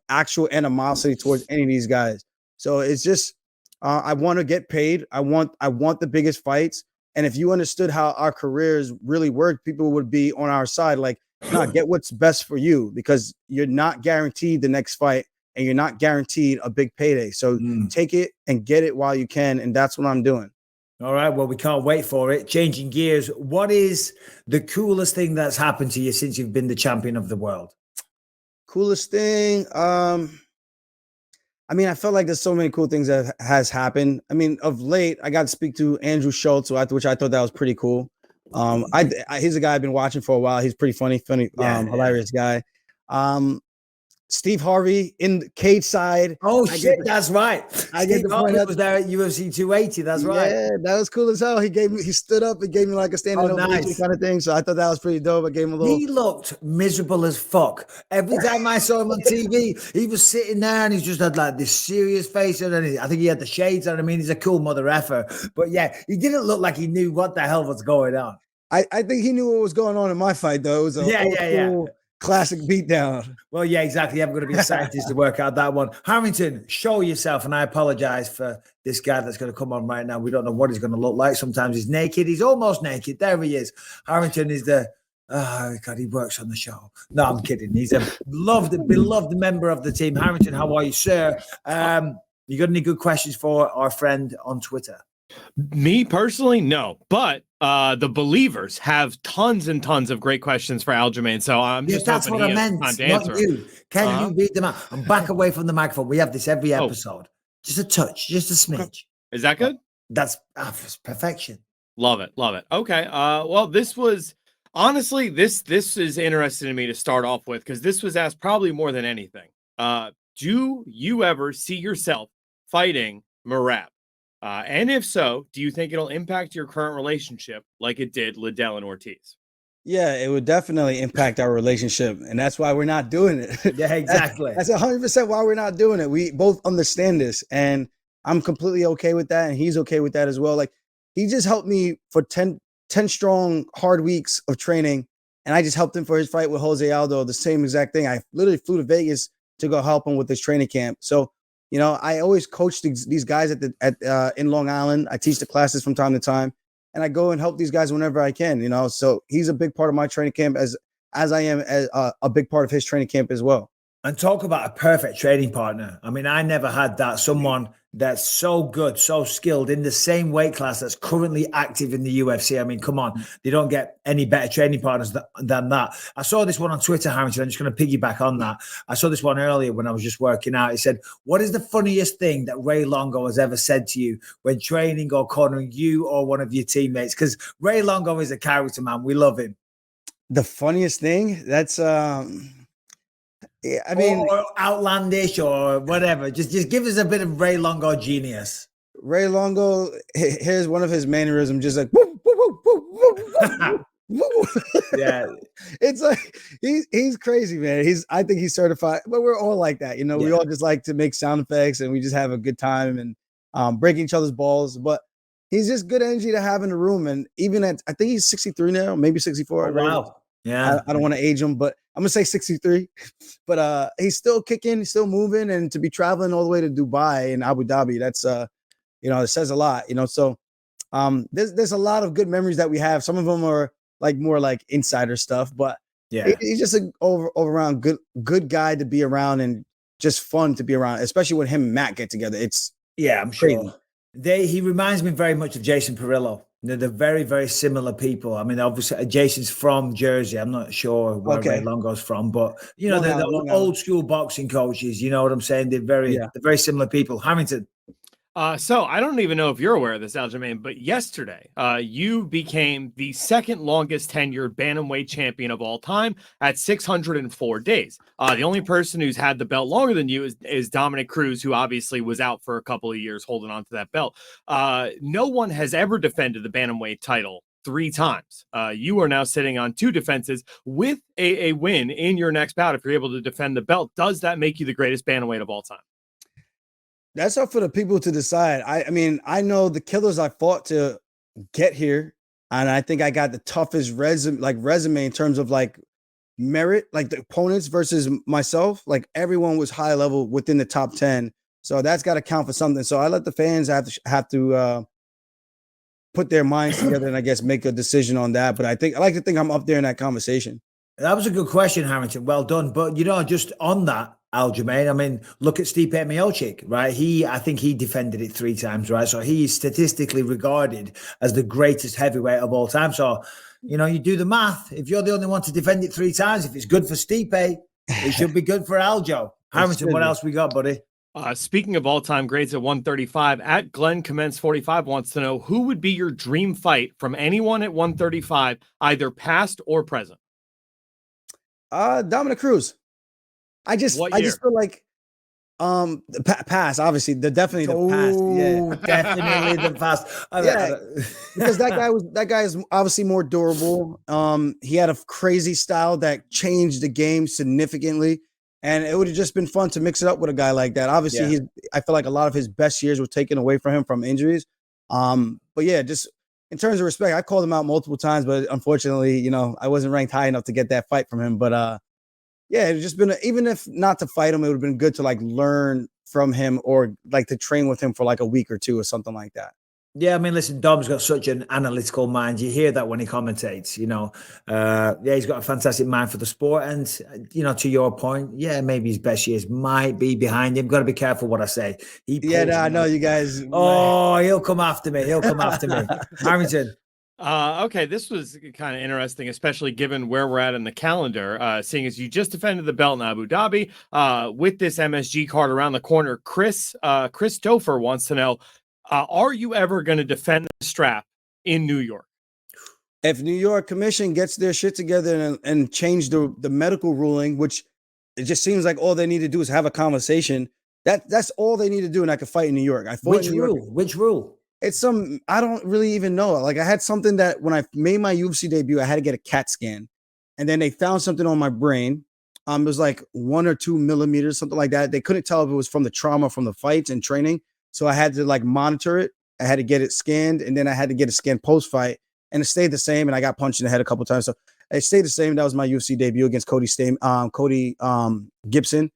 actual animosity towards any of these guys. So it's just, I want to get paid. I want the biggest fights. And if you understood how our careers really work, people would be on our side. Like, nah, get what's best for you, because you're not guaranteed the next fight. And you're not guaranteed a big payday. So take it and get it while you can. And that's what I'm doing. All right. Well, we can't wait for it. Changing gears. What is the coolest thing that's happened to you since you've been the champion of the world? Coolest thing? I felt like there's so many cool things that has happened. I mean, of late, I got to speak to Andrew Schultz, which I thought that was pretty cool. He's a guy I've been watching for a while. He's pretty funny, hilarious guy. Steve Harvey in the cage side. Oh, shit, that's right. Steve Harvey was there at UFC 280. That's right. Yeah, that was cool as hell. He stood up and gave me like a standing ovation kind of thing. So I thought that was pretty dope. I gave him a little. He looked miserable as fuck. Every time I saw him on TV, he was sitting there and he just had like this serious face. And I think he had the shades on. I mean, he's a cool mother effer. But yeah, he didn't look like he knew what the hell was going on. I think he knew what was going on in my fight, though. It was a cool classic beatdown. Well, yeah, exactly. I'm going to be a scientist to work out that one. Harrington, show yourself. And I apologize for this guy that's going to come on right now. We don't know what he's going to look like. Sometimes he's naked. He's almost naked. There he is. Harrington is God, he works on the show. No, I'm kidding. He's a beloved member of the team. Harrington, how are you, sir? You got any good questions for our friend on Twitter? Me personally, no. But the believers have tons and tons of great questions for Aljamain. So I'm just that's what I meant. Not you. Can you beat them out? And back away from the microphone. We have this every episode. Just a touch, just a smidge. Is that good? That's perfection. Love it. Okay. Well, this was honestly this is interesting to me to start off with, because this was asked probably more than anything. Do you ever see yourself fighting Merab? And if so, do you think it'll impact your current relationship like it did Liddell and Ortiz? Yeah, it would definitely impact our relationship, and that's why we're not doing it. Yeah, exactly. That's 100% why we're not doing it. We both understand this, and I'm completely okay with that, and he's okay with that as well. Like, he just helped me for 10 strong hard weeks of training, and I just helped him for his fight with Jose Aldo, the same exact thing. I literally flew to Vegas to go help him with his training camp. So, I always coach these guys in Long Island. I teach the classes from time to time, and I go and help these guys whenever I can. So he's a big part of my training camp as I am as a big part of his training camp as well. And talk about a perfect training partner. I mean, I never had that. Someone that's so good, so skilled in the same weight class that's currently active in the UFC. I mean, come on. They don't get any better training partners than that. I saw this one on Twitter, Harrington. I'm just going to piggyback on that. I saw this one earlier when I was just working out. He said, what is the funniest thing that Ray Longo has ever said to you when training or cornering you or one of your teammates? Because Ray Longo is a character, man. We love him. The funniest thing? That's... I mean, or outlandish or whatever. Just give us a bit of Ray Longo genius. Ray Longo, here's one of his mannerisms, just like woo, woo, woo, woo, woo, woo. Yeah, it's like he's crazy, man. I think he's certified, but we're all like that, We all just like to make sound effects and we just have a good time and breaking each other's balls. But he's just good energy to have in the room. And even I think he's 63 now, maybe 64. Oh, wow. Yeah, I don't want to age him, but I'm gonna say 63. But he's still kicking, he's still moving, and to be traveling all the way to Dubai and Abu Dhabi, that's it says a lot, So there's a lot of good memories that we have. Some of them are like more like insider stuff, but yeah, he's just an all around good guy to be around and just fun to be around, especially when him and Matt get together. I'm sure. He reminds me very much of Jason Perillo. They're very, very similar people. I mean, obviously, Jason's from Jersey. I'm not sure where Ray Longo's from, but they're old school boxing coaches. You know what I'm saying? They're very similar people. Harrington. So I don't even know if you're aware of this, Aljamain, but yesterday, you became the second longest tenured bantamweight champion of all time at 604 days. The only person who's had the belt longer than you is Dominic Cruz, who obviously was out for a couple of years holding on to that belt. No one has ever defended the bantamweight title 3 times. You are now sitting on 2 defenses with a win in your next bout. If you're able to defend the belt, does that make you the greatest bantamweight of all time? That's up for the people to decide. I mean, I know the killers I fought to get here, and I think I got the toughest resume in terms of like merit, like the opponents versus myself. Like everyone was high level within the top 10, so that's got to count for something. So I let the fans have to put their minds together and I guess make a decision on that. But I like to think I'm up there in that conversation. That was a good question, Harrington. Well done. But just on that, Aljamain, I mean, look at Stipe Miocic, right? I think he defended it 3 times, right? So he is statistically regarded as the greatest heavyweight of all time. So, you do the math. If you're the only one to defend it 3 times, if it's good for Stipe, it should be good for Aljo. Harrington, what else we got, buddy? Speaking of all-time greats at 135, at Glenn Commence 45 wants to know who would be your dream fight from anyone at 135, either past or present. Dominic Cruz. I just feel like the pass, obviously, definitely the pass. Yeah, definitely the pass. Because that guy is obviously more durable. He had a crazy style that changed the game significantly, and it would have just been fun to mix it up with a guy like that. Obviously, I feel like a lot of his best years were taken away from him from injuries. But yeah, just in terms of respect, I called him out multiple times, but unfortunately, I wasn't ranked high enough to get that fight from him. But yeah, it's just been even if not to fight him, it would have been good to like learn from him or like to train with him for like a week or 2 or something like that. Yeah, I mean, listen, Dom's got such an analytical mind. You hear that when he commentates, he's got a fantastic mind for the sport. And, to your point, maybe his best years might be behind him. Got to be careful what I say. I know you guys. Oh, he'll come after me. Harrington. Okay, this was kind of interesting, especially given where we're at in the calendar, seeing as you just defended the belt in Abu Dhabi with this MSG card around the corner. Chris Topher wants to know, are you ever going to defend the strap in New York? If New York Commission gets their shit together and change the medical ruling, which it just seems like all they need to do is have a conversation, that's all they need to do, and I can fight in New York. I fought Which rule? It's some, I don't really even know. Like I had something that when I made my UFC debut, I had to get a CAT scan, and then they found something on my brain. It was like 1 or 2 millimeters, something like that. They couldn't tell if it was from the trauma from the fights and training. So I had to like monitor it. I had to get it scanned, and then I had to get a scan post fight, and it stayed the same. And I got punched in the head a couple times, so it stayed the same. That was my UFC debut against Cody Gibson,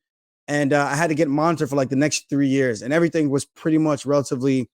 and I had to get monitored for like the next 3 years, and everything was pretty much relatively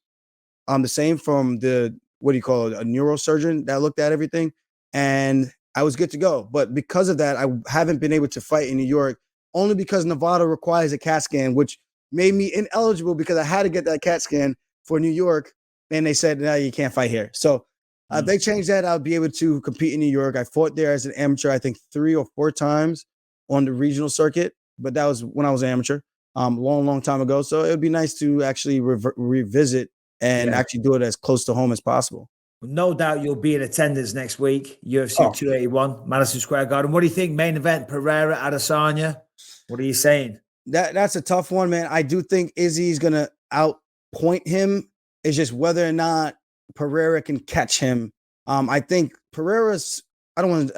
the same from the, what do you call it, a neurosurgeon that looked at everything, and I was good to go. But because of that, I haven't been able to fight in New York, only because Nevada requires a CAT scan, which made me ineligible because I had to get that CAT scan for New York, and they said, no, you can't fight here. So if they changed that, I'll be able to compete in New York. I fought there as an amateur, I think 3 or 4 times on the regional circuit, but that was when I was an amateur, long time ago. So it would be nice to actually revisit and actually do it as close to home as possible. No doubt you'll be in attendance next week, UFC 281, Madison Square Garden. What do you think? Main event, Pereira, Adesanya. What are you saying? That's a tough one, man. I do think Izzy's going to outpoint him. It's just whether or not Pereira can catch him. I think Pereira's, I'm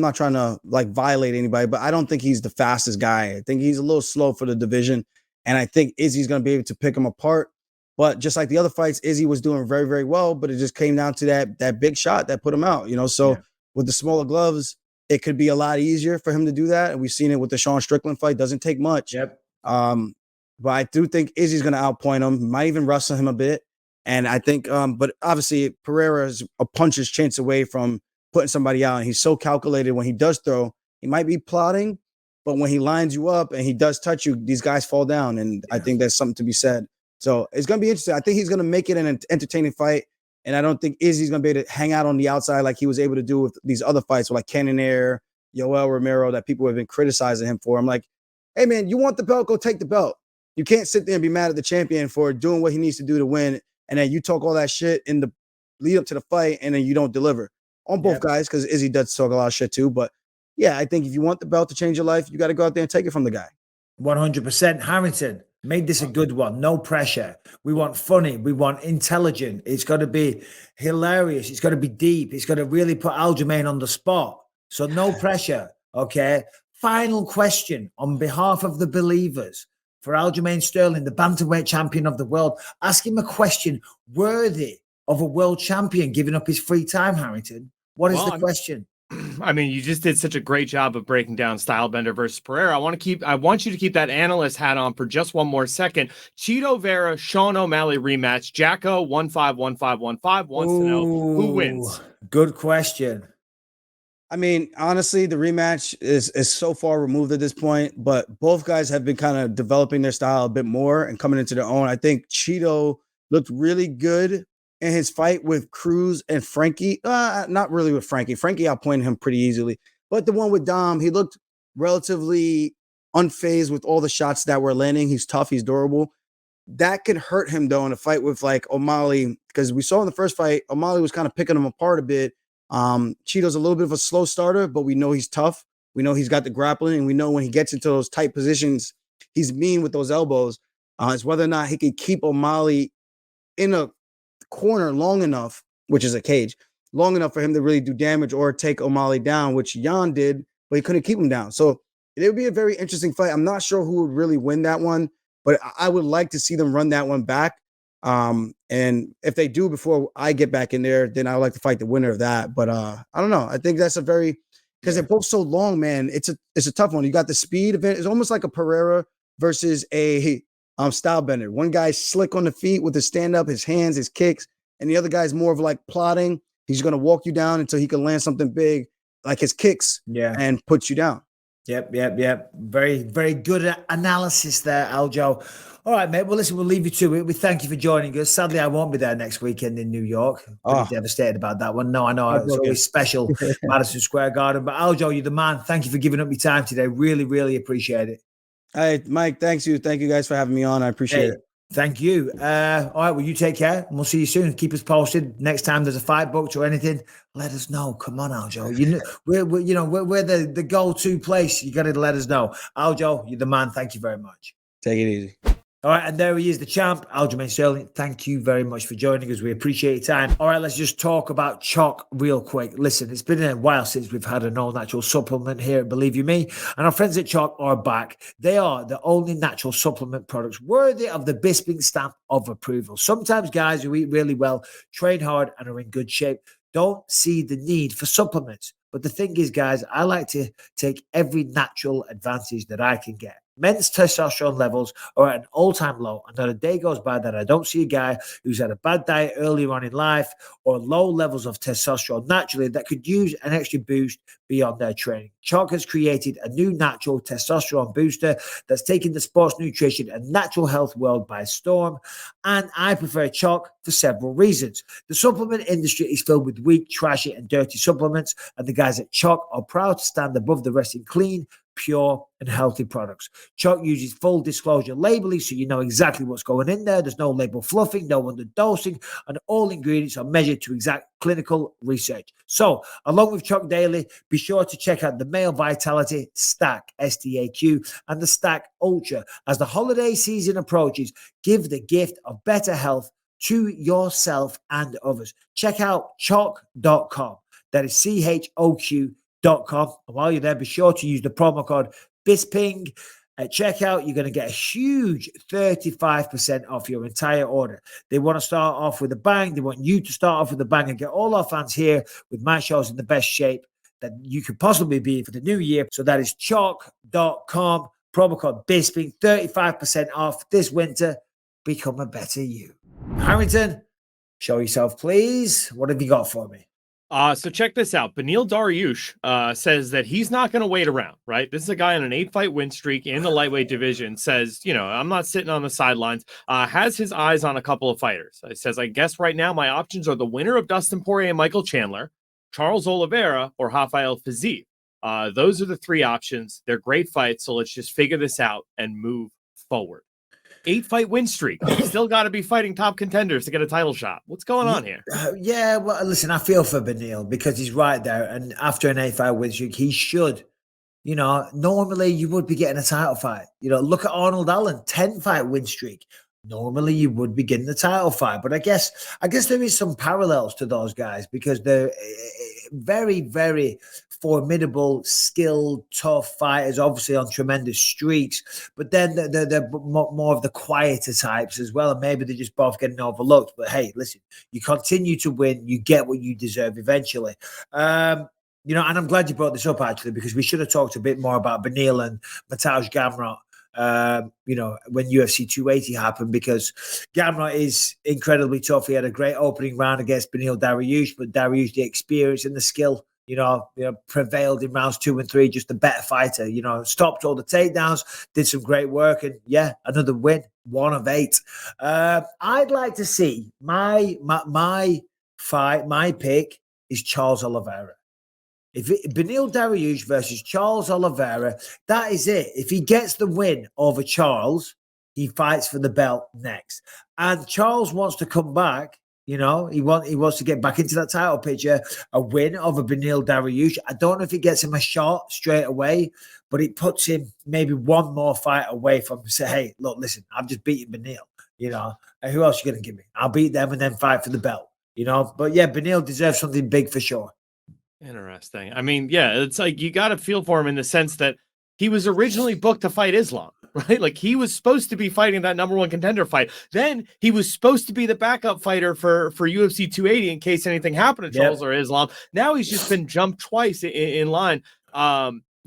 not trying to like violate anybody, but I don't think he's the fastest guy. I think he's a little slow for the division. And I think Izzy's going to be able to pick him apart. But just like the other fights, Izzy was doing very, very well, but it just came down to that big shot that put him out, So with the smaller gloves, it could be a lot easier for him to do that. And we've seen it with the Sean Strickland fight. Doesn't take much. Yep. But I do think Izzy's going to outpoint him, might even wrestle him a bit. And I think, but obviously Pereira is a puncher's chance away from putting somebody out. And he's so calculated when he does throw. He might be plotting, but when he lines you up and he does touch you, these guys fall down. And I think that's something to be said. So it's going to be interesting. I think he's going to make it an entertaining fight. And I don't think Izzy's going to be able to hang out on the outside like he was able to do with these other fights, like Cannonier, Yoel Romero, that people have been criticizing him for. I'm like, hey, man, you want the belt? Go take the belt. You can't sit there and be mad at the champion for doing what he needs to do to win. And then you talk all that shit in the lead up to the fight, and then you don't deliver on both guys, because Izzy does talk a lot of shit too. But yeah, I think if you want the belt to change your life, you got to go out there and take it from the guy. 100%. Harrington, make this a good one. No pressure. We want funny. We want intelligent. It's got to be hilarious. It's got to be deep. It's got to really put Aljamain on the spot. So no pressure. Okay. Final question on behalf of the believers for Aljamain Sterling, the bantamweight champion of the world. Ask him a question worthy of a world champion giving up his free time, Harrington. What is the question? I mean, you just did such a great job of breaking down Stylebender versus Pereira. I want you to keep that analyst hat on for just one more second. Cheeto Vera, Sean O'Malley rematch. Jacko 151515 wants to know who wins. Good question. I mean, honestly, the rematch is so far removed at this point, but both guys have been kind of developing their style a bit more and coming into their own. I think Cheeto looked really good in his fight with Cruz and Frankie. Not really with Frankie. Frankie outpointed him pretty easily. But the one with Dom, he looked relatively unfazed with all the shots that were landing. He's tough. He's durable. That could hurt him, though, in a fight with, like, O'Malley, because we saw in the first fight, O'Malley was kind of picking him apart a bit. Cheeto's a little bit of a slow starter, but we know he's tough. We know he's got the grappling, and we know when he gets into those tight positions, he's mean with those elbows. It's whether or not he can keep O'Malley in a corner long enough, which is a cage, long enough for him to really do damage or take O'Malley down, which Jan did, but he couldn't keep him down. So it would be a very interesting fight. I'm not sure who would really win that one, but I would like to see them run that one back. And if they do before I get back in there, then I would like to fight the winner of that. But I don't know. I think that's a very, because they're both so long, man. It's a tough one. You got the speed of it. It's almost like a Pereira versus a Stylebender. One guy's slick on the feet with his stand up, his hands, his kicks, and the other guy's more of like plotting. He's going to walk you down until he can land something big, like his kicks, and put you down. Yep. Very, very good analysis there, Aljo. All right, mate. Well, listen, we'll leave you to it. We thank you for joining us. Sadly, I won't be there next weekend in New York. Pretty devastated about that one. No, I know. It's always special, Madison Square Garden. But Aljo, you're the man. Thank you for giving up your time today. Really, really appreciate it. Hey, Mike, thank you. Thank you guys for having me on. I appreciate it. Thank you. All right, well, you take care, and we'll see you soon. Keep us posted. Next time there's a fight booked or anything, let us know. Come on, Aljo. We're the go-to place. You got to let us know. Aljo, you're the man. Thank you very much. Take it easy. All right, and there he is, the champ, Aljamain Sterling. Thank you very much for joining us. We appreciate your time. All right, let's just talk about chalk real quick. Listen, it's been a while since we've had an all-natural supplement here at Believe You Me, and our friends at Chalk are back. They are the only natural supplement products worthy of the Bisping stamp of approval. Sometimes guys who eat really well, train hard, and are in good shape don't see the need for supplements. But the thing is, guys, I like to take every natural advantage that I can get. Men's testosterone levels are at an all-time low, and not a day goes by that I don't see a guy who's had a bad diet earlier on in life or low levels of testosterone naturally that could use an extra boost beyond their training. Chalk has created a new natural testosterone booster that's taken the sports nutrition and natural health world by storm, and I prefer Chalk for several reasons. The supplement industry is filled with weak, trashy, and dirty supplements, and the guys at Chalk are proud to stand above the rest in clean, pure, and healthy products. Chalk uses full disclosure labeling, so you know exactly what's going in there. There's no label fluffing, no underdosing, and all ingredients are measured to exact clinical research. So, along with Chalk Daily, be sure to check out the Male Vitality Stack, STAQ, and the Stack Ultra. As the holiday season approaches, give the gift of better health to yourself and others. Check out chalk.com. That is CHOQ.com. And while you're there, be sure to use the promo code Bisping at checkout. You're going to get a huge 35% off your entire order. They want to start off with a bang. They want you to start off with a bang and get all our fans here with my shows in the best shape that you could possibly be for the new year. So that is chalk.com, promo code Bisping, 35% off this winter. Become a better you. Harrington, show yourself, please. What have you got for me? So check this out. Beniel Dariush says that he's not going to wait around, right? This is a guy on an 8-fight win streak in the lightweight division, says, I'm not sitting on the sidelines, has his eyes on a couple of fighters. He says, I guess right now my options are the winner of Dustin Poirier and Michael Chandler, Charles Oliveira, or Rafael Fiziev. Those are the three options. They're great fights, so let's just figure this out and move forward. 8-fight win streak. Still got to be fighting top contenders to get a title shot. What's going on here? Yeah, well, listen, I feel for Beniel because he's right there. And after an 8-fight win streak, he should, normally you would be getting a title fight. Look at Arnold Allen, 10-fight win streak. Normally you would be getting the title fight. But I guess there is some parallels to those guys because they're very, very formidable, skilled, tough fighters, obviously on tremendous streaks, but then they're more of the quieter types as well, and maybe they're just both getting overlooked. But hey, listen, you continue to win, you get what you deserve eventually. And I'm glad you brought this up actually, because we should have talked a bit more about Beniel and Mateusz Gamrot, when UFC 280 happened, because Gamrot is incredibly tough. He had a great opening round against Beniel Dariush, but Dariush, the experience and the skill, prevailed in rounds 2 and 3, just a better fighter, stopped all the takedowns, did some great work, and yeah, another win, 1 of 8. I'd like to see my fight, my pick is Charles Oliveira. Beniel Dariush versus Charles Oliveira, that is it. If he gets the win over Charles, he fights for the belt next. And Charles wants to come back. He wants to get back into that title picture, a win over Beniel Dariush. I don't know if it gets him a shot straight away, but it puts him maybe one more fight away from say, hey, look, listen, I've just beaten Beniel. And who else are you going to give me? I'll beat them and then fight for the belt, But yeah, Beniel deserves something big for sure. Interesting. I mean, yeah, it's like you got to feel for him in the sense that he was originally booked to fight Islam, right? Like he was supposed to be fighting that number 1 contender fight. Then he was supposed to be the backup fighter for UFC 280 in case anything happened to Charles or Islam. Now he's just been jumped twice in line,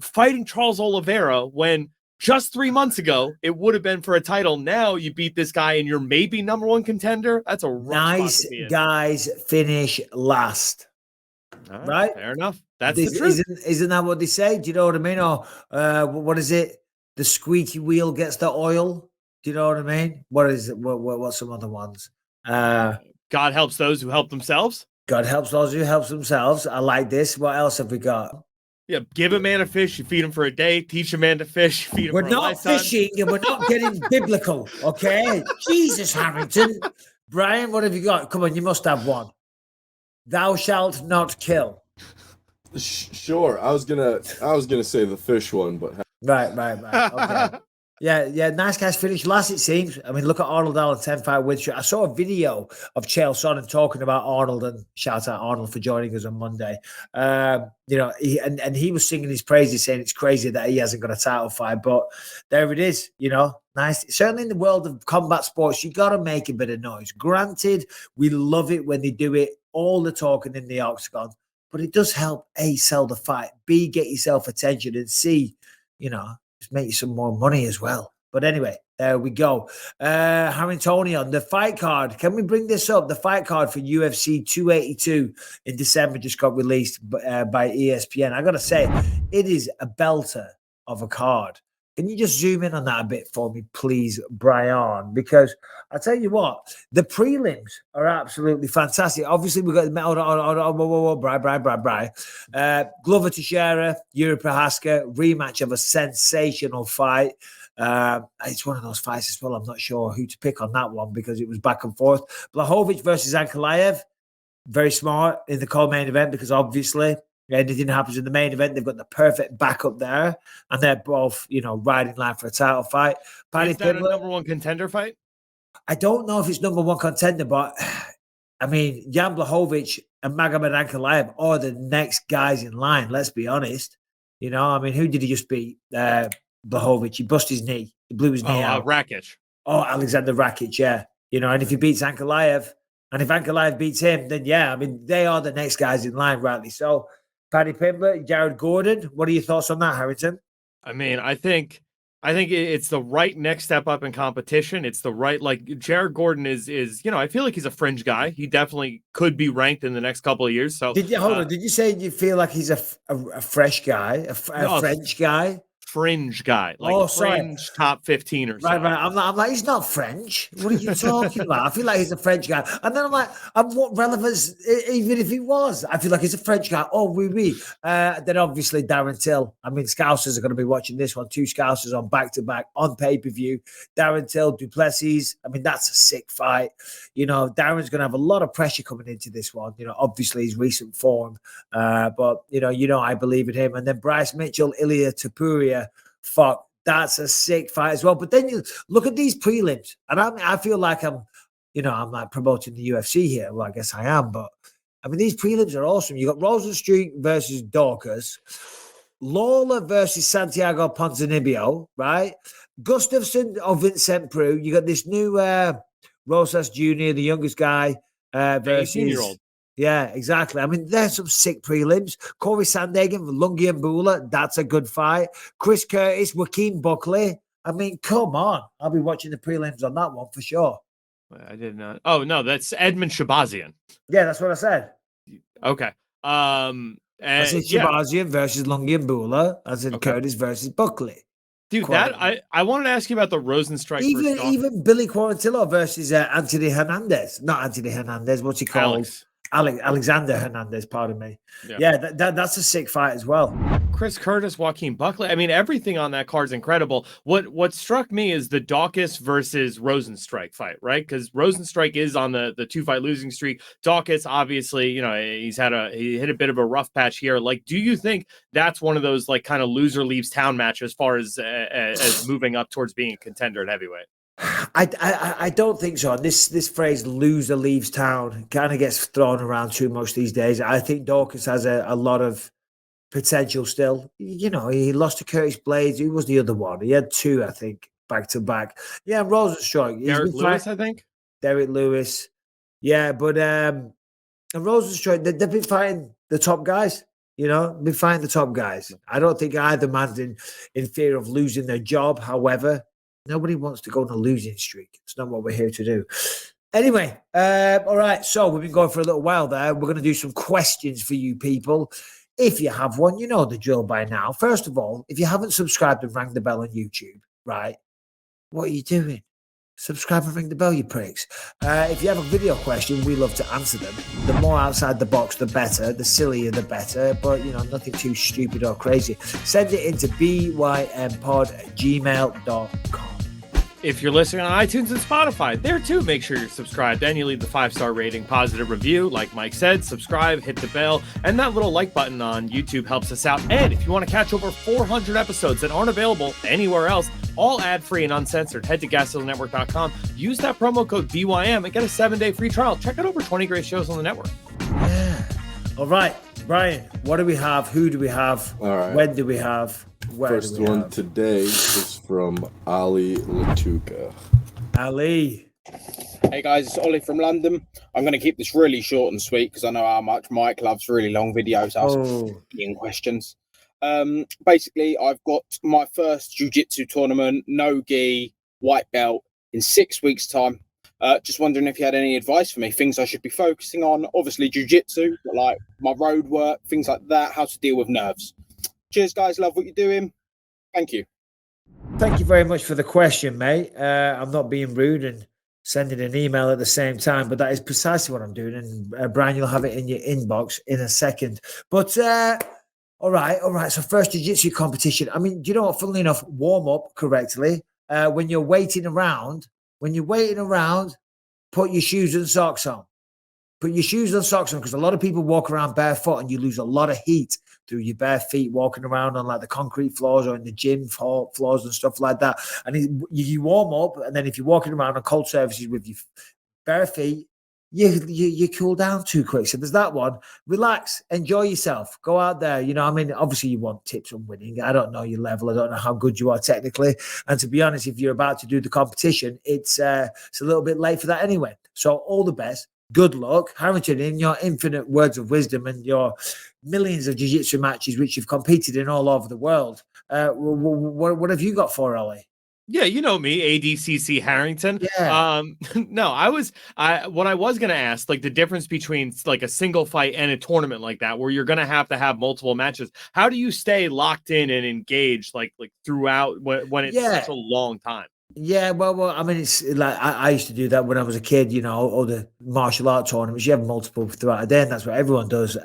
fighting Charles Oliveira when just 3 months ago it would have been for a title. Now you beat this guy and you're maybe number 1 contender. That's a nice guys finish last. Right? Fair enough. That's the truth. Isn't that what they say? Do you know what I mean? Or what is it? The squeaky wheel gets the oil. Do you know what I mean? What is it? What's some other ones? God helps those who help themselves. God helps those who help themselves. I like this. What else have we got? Yeah, give a man a fish, you feed him for a day. Teach a man to fish, feed him for a lifetime. We're not fishing and we're not getting biblical, okay? Jesus, Harrington. Brian, what have you got? Come on, you must have one. Thou shalt not kill. Sure. I was gonna say the fish one, but right. Okay. Yeah, nice guys finished last, it seems. I mean, look at Arnold Allen, 10-fight win streak. I saw a video of Chael Sonnen talking about Arnold, and shout out Arnold for joining us on Monday. He was singing his praises, saying it's crazy that he hasn't got a title fight, but there it is, nice. Certainly in the world of combat sports, you got to make a bit of noise. Granted, we love it when they do it, all the talking in the octagon, but it does help, A, sell the fight, B, get yourself attention, and C, just make you some more money as well. But anyway, there we go. Harringtonian, the fight card. Can we bring this up? The fight card for UFC 282 in December just got released by ESPN. I got to say, it is a belter of a card. Can you just zoom in on that a bit for me, please, Brian? Because I tell you what, the prelims are absolutely fantastic. Obviously, we've got Glover Teixeira, Yuri Prohaska, rematch of a sensational fight. It's one of those fights as well. I'm not sure who to pick on that one because it was back and forth. Blachowicz versus Ankalaev, very smart in the co-main event because obviously anything happens in the main event, they've got the perfect backup there, and they're both, riding line for a title fight. Is that a number one contender fight? I don't know if it's number one contender, but I mean, Jan Blachowicz and Magomed Ankalaev are the next guys in line. Let's be honest. Who did he just beat? Blachowicz. He busted his knee. He blew his knee out. Rakic. Oh, Alexander Rakic. Yeah. And if he beats Ankalaev, and if Ankalaev beats him, then they are the next guys in line, rightly so. Paddy Pimblett, Jared Gordon. What are your thoughts on that, Harrington? I mean, I think it's the right next step up in competition. It's the right, Jared Gordon is I feel like he's a fringe guy. He definitely could be ranked in the next couple of years. So did you say you feel like he's a fresh guy, a French guy? Fringe guy, fringe top 15 or something. Right. I'm like, he's not French. What are you talking about? I feel like he's a French guy. And then I'm like, what relevance, even if he was? I feel like he's a French guy. Oh, oui. Then obviously Darren Till. I mean, Scousers are going to be watching this one. 2 Scousers on back-to-back on pay-per-view. Darren Till, Duplessis. I mean, that's a sick fight. Darren's going to have a lot of pressure coming into this one. Obviously his recent form. But, I believe in him. And then Bryce Mitchell, Ilia Topuria. Fuck, that's a sick fight as well. But then you look at these prelims, and I feel like I'm like promoting the UFC here. Well, I guess I am, but I mean, these prelims are awesome. You got Rosenstruik versus Dorcas, Lawler versus Santiago Ponzinibbio, right? Gustafsson or Vincent Prue. You got this new Rosas Jr., the youngest guy, versus 18-year-old. Yeah, exactly. I mean, there's some sick prelims. Corey Sandhagen, Lungi and Bula, that's a good fight. Chris Curtis, Joaquin Buckley. I mean, come on. I'll be watching the prelims on that one for sure. I did not. Oh, no, that's Edmund Shabazian. Yeah, that's what I said. Okay. I said Shabazian versus Lungi and Bula. I said Curtis versus Buckley. Dude, I wanted to ask you about the Rosenstruik. Even Billy Quarantillo versus Anthony Hernandez. Not Anthony Hernandez. What's he called? Alexander Hernandez, pardon me. Yeah, that's a sick fight as well. Chris Curtis, Joaquin Buckley. I mean, everything on that card's incredible. What struck me is the Daukaus versus Rosenstruik fight, right? Because Rosenstruik is on the 2-fight losing streak. Daukaus, obviously, he hit a bit of a rough patch here. Like, do you think that's one of those kind of loser leaves town matches as far as moving up towards being a contender at heavyweight? I don't think so. This phrase "loser leaves town" kind of gets thrown around too much these days. I think Daukaus has a lot of potential still. He lost to Curtis Blades. Who was the other one? He had 2, I think, back to back. Yeah, Rosenstruik. Derek Lewis, I think. Derek Lewis. Yeah, but and Rosenstruik, they've been fighting the top guys. Been fighting the top guys. I don't think either man's in fear of losing their job. However, nobody wants to go on a losing streak. It's not what we're here to do. Anyway, all right. So we've been going for a little while there. We're going to do some questions for you people. If you have one, you know the drill by now. First of all, if you haven't subscribed and rang the bell on YouTube, right, what are you doing? Subscribe and ring the bell, you pricks. If you have a video question, we love to answer them. The more outside the box, the better. The sillier, the better. But, nothing too stupid or crazy. Send it into bympod@gmail.com. If you're listening on iTunes and Spotify, there too, make sure you're subscribed and you leave the 5-star rating, positive review. Like Mike said, subscribe, hit the bell, and that little like button on YouTube helps us out. And if you want to catch over 400 episodes that aren't available anywhere else, all ad-free and uncensored, head to gasdieselnetwork.com. Use that promo code BYM and get a 7-day free trial. Check out over 20 great shows on the network. Yeah. All right, Brian, what do we have? Who do we have? All right. When do we have? Where First do we one have? today is from Ali Latuka. Ali. Hey guys, it's Ollie from London. I'm going to keep this really short and sweet because I know how much Mike loves really long videos asking questions. Basically, I've got my first jiu-jitsu tournament, no gi, white belt, in 6 weeks' time. Just wondering if you had any advice for me, things I should be focusing on. Obviously, jiu-jitsu, but like my road work, things like that, how to deal with nerves. Cheers, guys. Love what you're doing. Thank you. Thank you very much for the question, mate. I'm not being rude and sending an email at the same time, but that is precisely what I'm doing. And Brian, you'll have it in your inbox in a second. But all right. So first jiu-jitsu competition. I mean, do you know what? Funnily enough, warm up correctly. When you're waiting around, put your shoes and socks on. Put your shoes and socks on because a lot of people walk around barefoot and you lose a lot of heat through your bare feet walking around on like the concrete floors or in the gym floors and stuff like that. And you warm up, and then if you're walking around on cold surfaces with your bare feet, you cool down too quick. So there's that one. Relax, enjoy yourself, go out there. You know, I mean, obviously you want tips on winning. I don't know your level. I don't know how good you are technically. And to be honest, if you're about to do the competition, it's a little bit late for that anyway. So all the best. Good luck, Harrington, in your infinite words of wisdom and your millions of jiu-jitsu matches which you've competed in all over the world. What have you got for Ollie? Yeah, you know me, ADCC Harrington. Yeah. No, what I was going to ask, like the difference between like a single fight and a tournament like that, where you're going to have multiple matches. How do you stay locked in and engaged like throughout when it's such a long time? Yeah, well, I mean, it's like I used to do that when I was a kid, you know, all the martial art tournaments. You have multiple throughout a day, and that's what everyone does.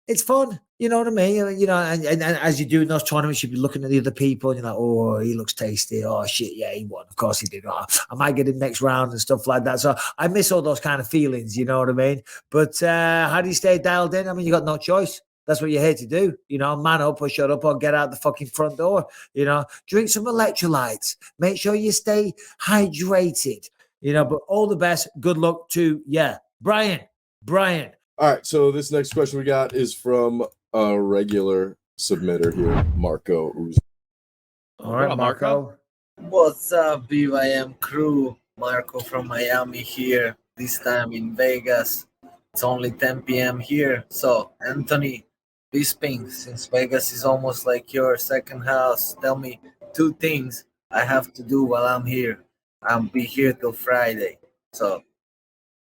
It's fun, you know what I mean? You know, and as you do in those tournaments, you'll be looking at the other people, and you're like, oh, he looks tasty. Oh, shit, yeah, he won. Of course he did. Oh, I might get him next round and stuff like that. So I miss all those kind of feelings, you know what I mean? But how do you stay dialed in? I mean, you got no choice. That's what you're here to do, you know, man up or shut up or get out the fucking front door, you know, drink some electrolytes, make sure you stay hydrated, you know, but all the best. Good luck to, Brian. All right, so this next question we got is from a regular submitter here, Marco Uzi. All right, Marco. What's up, BYM crew? Marco from Miami here, this time in Vegas. It's only 10 p.m. here. So, Anthony, Bisping, since Vegas is almost like your second house, tell me 2 things I have to do while I'm here. I'll be here till Friday. So,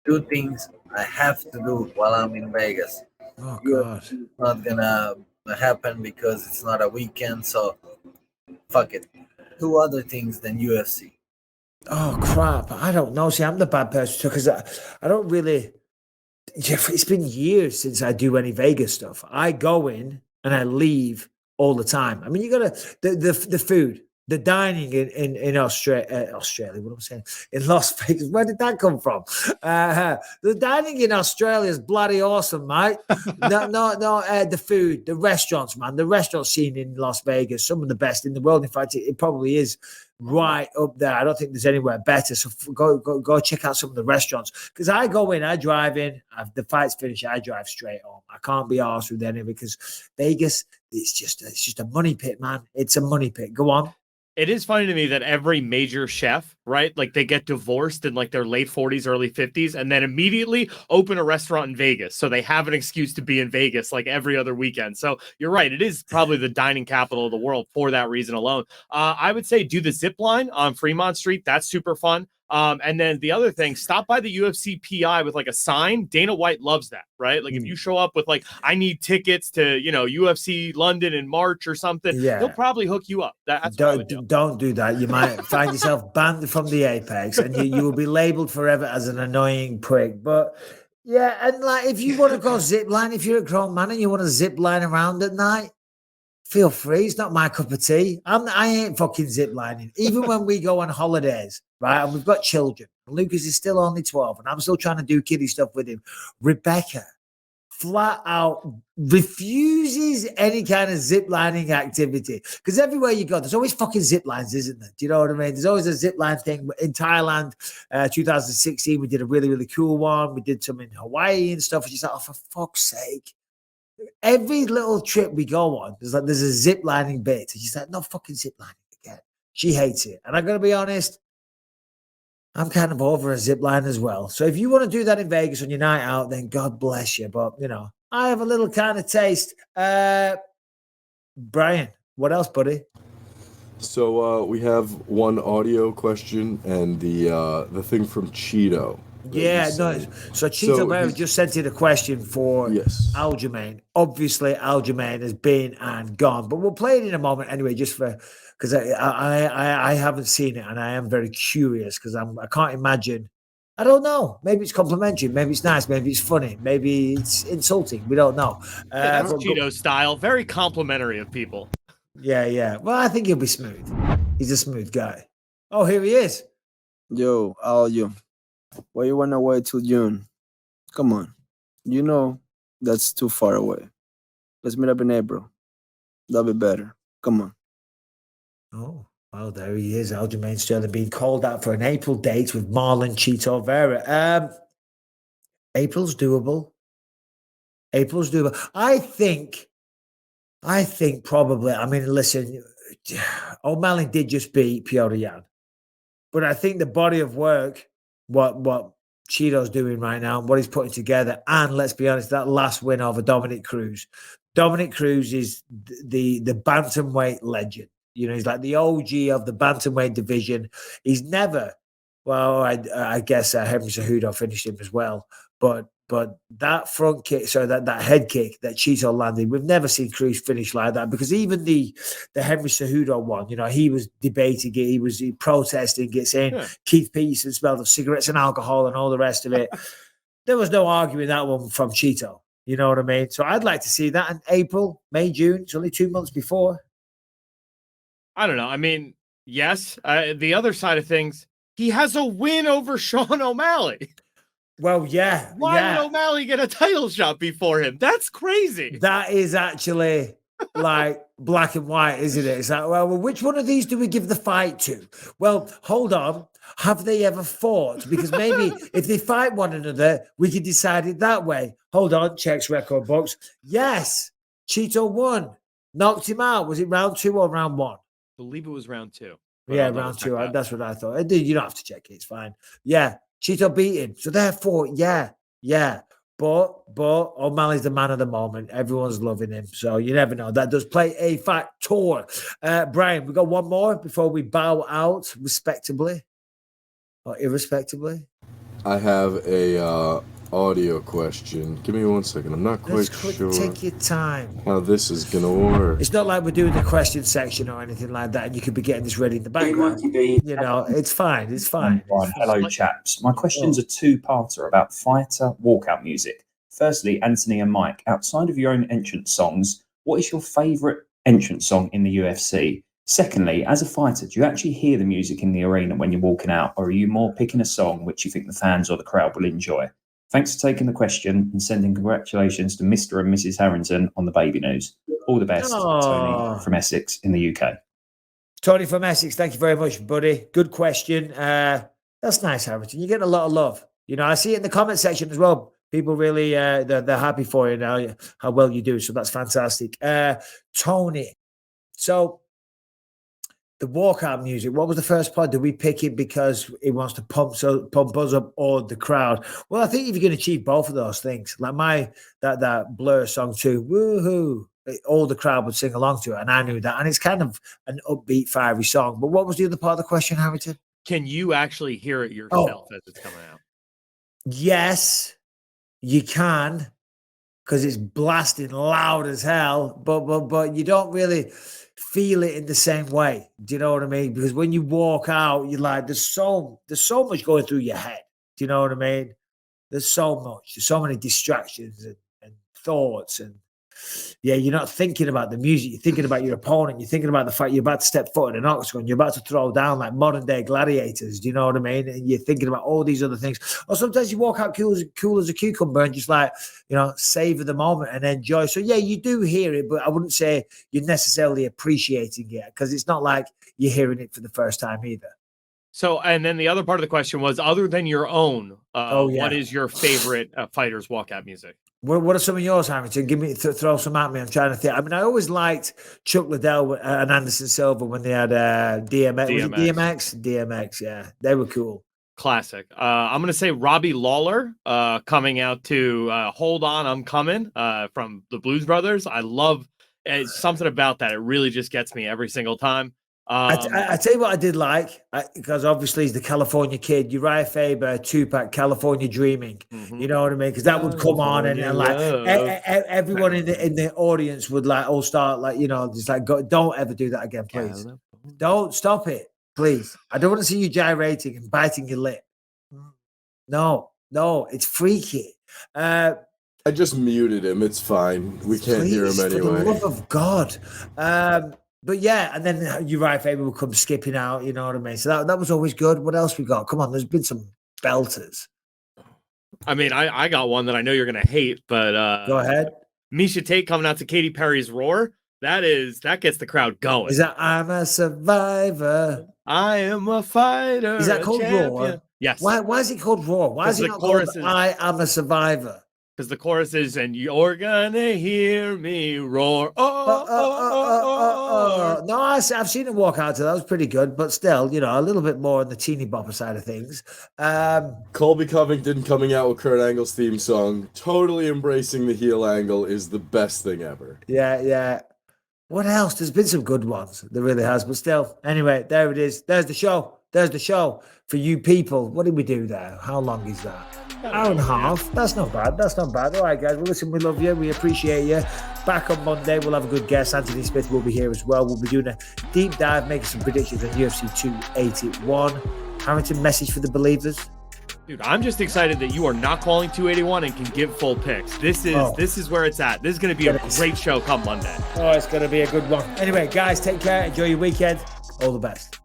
2 things I have to do while I'm in Vegas. Oh, God. It's not gonna happen because it's not a weekend. So, fuck it. 2 other things than UFC. Oh, crap. I don't know. See, I'm the bad person because I don't really... It's been years since I do any Vegas stuff. I go in and I leave all the time. I mean, you got to the food, the dining in Australia. What am I saying? In Las Vegas. Where did that come from? The dining in Australia is bloody awesome, mate. No. The food, the restaurants, man. The restaurant scene in Las Vegas, some of the best in the world. In fact, it probably is right up there. I don't think there's anywhere better. So go check out some of the restaurants. Because I go in, I drive in. The fight's finished, I drive straight home. I can't be arsed with any because Vegas, it's just a money pit, man. It's a money pit. Go on. It is funny to me that every major chef, right? Like they get divorced in like their late 40s, early 50s, and then immediately open a restaurant in Vegas. So they have an excuse to be in Vegas like every other weekend. So you're right. It is probably the dining capital of the world for that reason alone. I would say do the zip line on Fremont Street. That's super fun. And then the other thing, stop by the UFC PI with like a sign. Dana White loves that, right? Like if you show up with like, I need tickets to, you know, UFC London in March or something, he'll probably hook you up. That's what I would do. Don't do that. You might find yourself banned from the Apex and you will be labeled forever as an annoying prick. But yeah, and like if you want to go zip line, if you're a grown man and you want to zip line around at night, feel free. It's not my cup of tea. I ain't fucking ziplining. Even when we go on holidays, right? And we've got children. Lucas is still only 12, and I'm still trying to do kiddie stuff with him. Rebecca flat out refuses any kind of ziplining activity. Because everywhere you go, there's always fucking zip lines, isn't there? Do you know what I mean? There's always a zip line thing. In Thailand, 2016, we did a really, really cool one. We did some in Hawaii and stuff. And she's like, oh, for fuck's sake. Every little trip we go on, there's a zip lining bit. And she's like, no fucking zip lining again. She hates it. And I'm going to be honest, I'm kind of over a zip line as well. So if you want to do that in Vegas on your night out, then God bless you. But, you know, I have a little kind of taste. Brian, what else, buddy? So we have one audio question and the thing from Cheeto. Yeah, no. So Cheeto Mary just sent in a question for Aljamain. Obviously, Aljamain has been and gone, but we'll play it in a moment anyway, just for because I haven't seen it and I am very curious because I can't imagine. I don't know. Maybe it's complimentary. Maybe it's nice. Maybe it's funny. Maybe it's insulting. We don't know. Yeah, that's Cheeto style. Very complimentary of people. Yeah. Well, I think he'll be smooth. He's a smooth guy. Oh, here he is. Yo, Aljo. Why you wanna wait till June? Come on. You know that's too far away. Let's meet up in April. That'll be better. Come on. Oh, well, there he is. Aljamain Sterling being called out for an April date with Marlon Cheeto Vera. April's doable. April's doable. I think probably, I mean, listen, O'Malley did just beat Piotr Jan. But I think the body of work, what Cheeto's doing right now, what he's putting together, and let's be honest, that last win over Dominic Cruz. Dominic Cruz is the bantamweight legend. You know, he's like the OG of the bantamweight division. He's never, well, I guess Henry Cejudo finished him as well. But that front kick, so that head kick that Cheeto landed, we've never seen Cruz finish like that, because even the Henry Cejudo one, you know, he was debating it, he was protesting it, saying Keith Peterson smelled of cigarettes and alcohol and all the rest of it. There was no arguing that one from Cheeto. You know what I mean? So I'd like to see that in April, May, June. It's only 2 months before. I don't know. I mean, yes. The other side of things, he has a win over Sean O'Malley. Well, yeah. Why would O'Malley get a title shot before him? That's crazy. That is actually like black and white, isn't it? It's like, well, which one of these do we give the fight to? Well, hold on. Have they ever fought? Because maybe if they fight one another, we could decide it that way. Hold on. Checks record books. Yes. Cheeto won. Knocked him out. Was it round 2 or round 1? I believe it was round 2. Yeah, round 2. That's what I thought. You don't have to check it. It's fine. Yeah. Cheeto beat him. So therefore, yeah. But O'Malley's the man of the moment. Everyone's loving him. So you never know. That does play a factor. Brian, we got one more before we bow out respectably or irrespectively. I have a audio question. Give me 1 second. I'm not quite sure. Take your time. How this is going to work. It's not like we're doing the question section or anything like that, and you could be getting this ready in the background. You know, it's fine. It's fine. Hello, chaps. My question's a two-parter about fighter walkout music. Firstly, Anthony and Mike, outside of your own entrance songs, what is your favourite entrance song in the UFC? Secondly, as a fighter, do you actually hear the music in the arena when you're walking out, or are you more picking a song which you think the fans or the crowd will enjoy? Thanks for taking the question and sending congratulations to Mr. and Mrs. Harrington on the baby news. All the best, Tony from Essex in the UK. Tony from Essex, thank you very much, buddy. Good question. That's nice, Harrington. You're getting a lot of love. You know, I see it in the comment section as well. People really, they're happy for you now, how well you do. So that's fantastic. Tony, so the walkout music, what was the first part? Did we pick it because it wants to pump us up or the crowd? Well, I think if you can achieve both of those things, like that Blur song too, woohoo, all the crowd would sing along to it, and I knew that. And it's kind of an upbeat, fiery song. But what was the other part of the question, Harrington? Can you actually hear it yourself as it's coming out? Yes, you can, because it's blasting loud as hell. But you don't really feel it in the same way. Do you know what I mean? Because when you walk out, you're like, there's so much going through your head. Do you know what I mean? There's so much. There's so many distractions and thoughts. And yeah, you're not thinking about the music. You're thinking about your opponent. You're thinking about the fact you're about to step foot in an octagon. You're about to throw down like modern day gladiators. Do you know what I mean? And you're thinking about all these other things. Or sometimes you walk out cool as a cucumber and just like, savor the moment and enjoy. So yeah, you do hear it, but I wouldn't say you're necessarily appreciating it because it's not like you're hearing it for the first time either. So, and then the other part of the question was, other than your own, what is your favorite fighter's walkout music? What are some of yours, Harrington? Give me throw some at me. I'm trying to think. I mean, I always liked Chuck Liddell and Anderson Silva when they had DMX. DMX, yeah, they were cool. Classic. I'm gonna say Robbie Lawler coming out to "Hold On, I'm Coming" from the Blues Brothers. I love something about that. It really just gets me every single time. I tell you what I did like, because obviously he's the California Kid, Uriah Faber, Tupac, California Dreaming. Mm-hmm. You know what I mean? Because that would come on and like everyone in the audience would like all start like, just like, don't ever do that again, please. Don't stop it, please. I don't want to see you gyrating and biting your lip. No, it's freaky. I just muted him. It's fine. We can't hear him anyway. For the love of God. But yeah, and then Uriah Faber will come skipping out, you know what I mean? So that was always good. What else we got? Come on, there's been some belters. I mean, I got one that I know you're going to hate, but go ahead. Misha Tate coming out to Katy Perry's Roar. That gets the crowd going. Is that I'm a survivor? I am a fighter. Is that called champion. Roar? Yes. Why is it called Roar? Why is it not called I am a survivor? Because the chorus is, and you're gonna hear me roar. No, I've seen him walk out to that. That was pretty good, but still, a little bit more on the teeny bopper side of things. Colby Covington coming out with Kurt Angle's theme song, totally embracing the heel angle, is the best thing ever. Yeah. What else? There's been some good ones. There really has, but still. Anyway, there it is. There's the show. For you people. What did we do there? How long is that? Hour and a half. That's not bad. All right, guys. Well, listen, we love you. We appreciate you. Back on Monday, we'll have a good guest. Anthony Smith will be here as well. We'll be doing a deep dive, making some predictions on UFC 281. Harrington, message for the believers. Dude, I'm just excited that you are not calling 281 and can give full picks. This is where it's at. This is going to be a great show come Monday. Oh, it's going to be a good one. Anyway, guys, take care. Enjoy your weekend. All the best.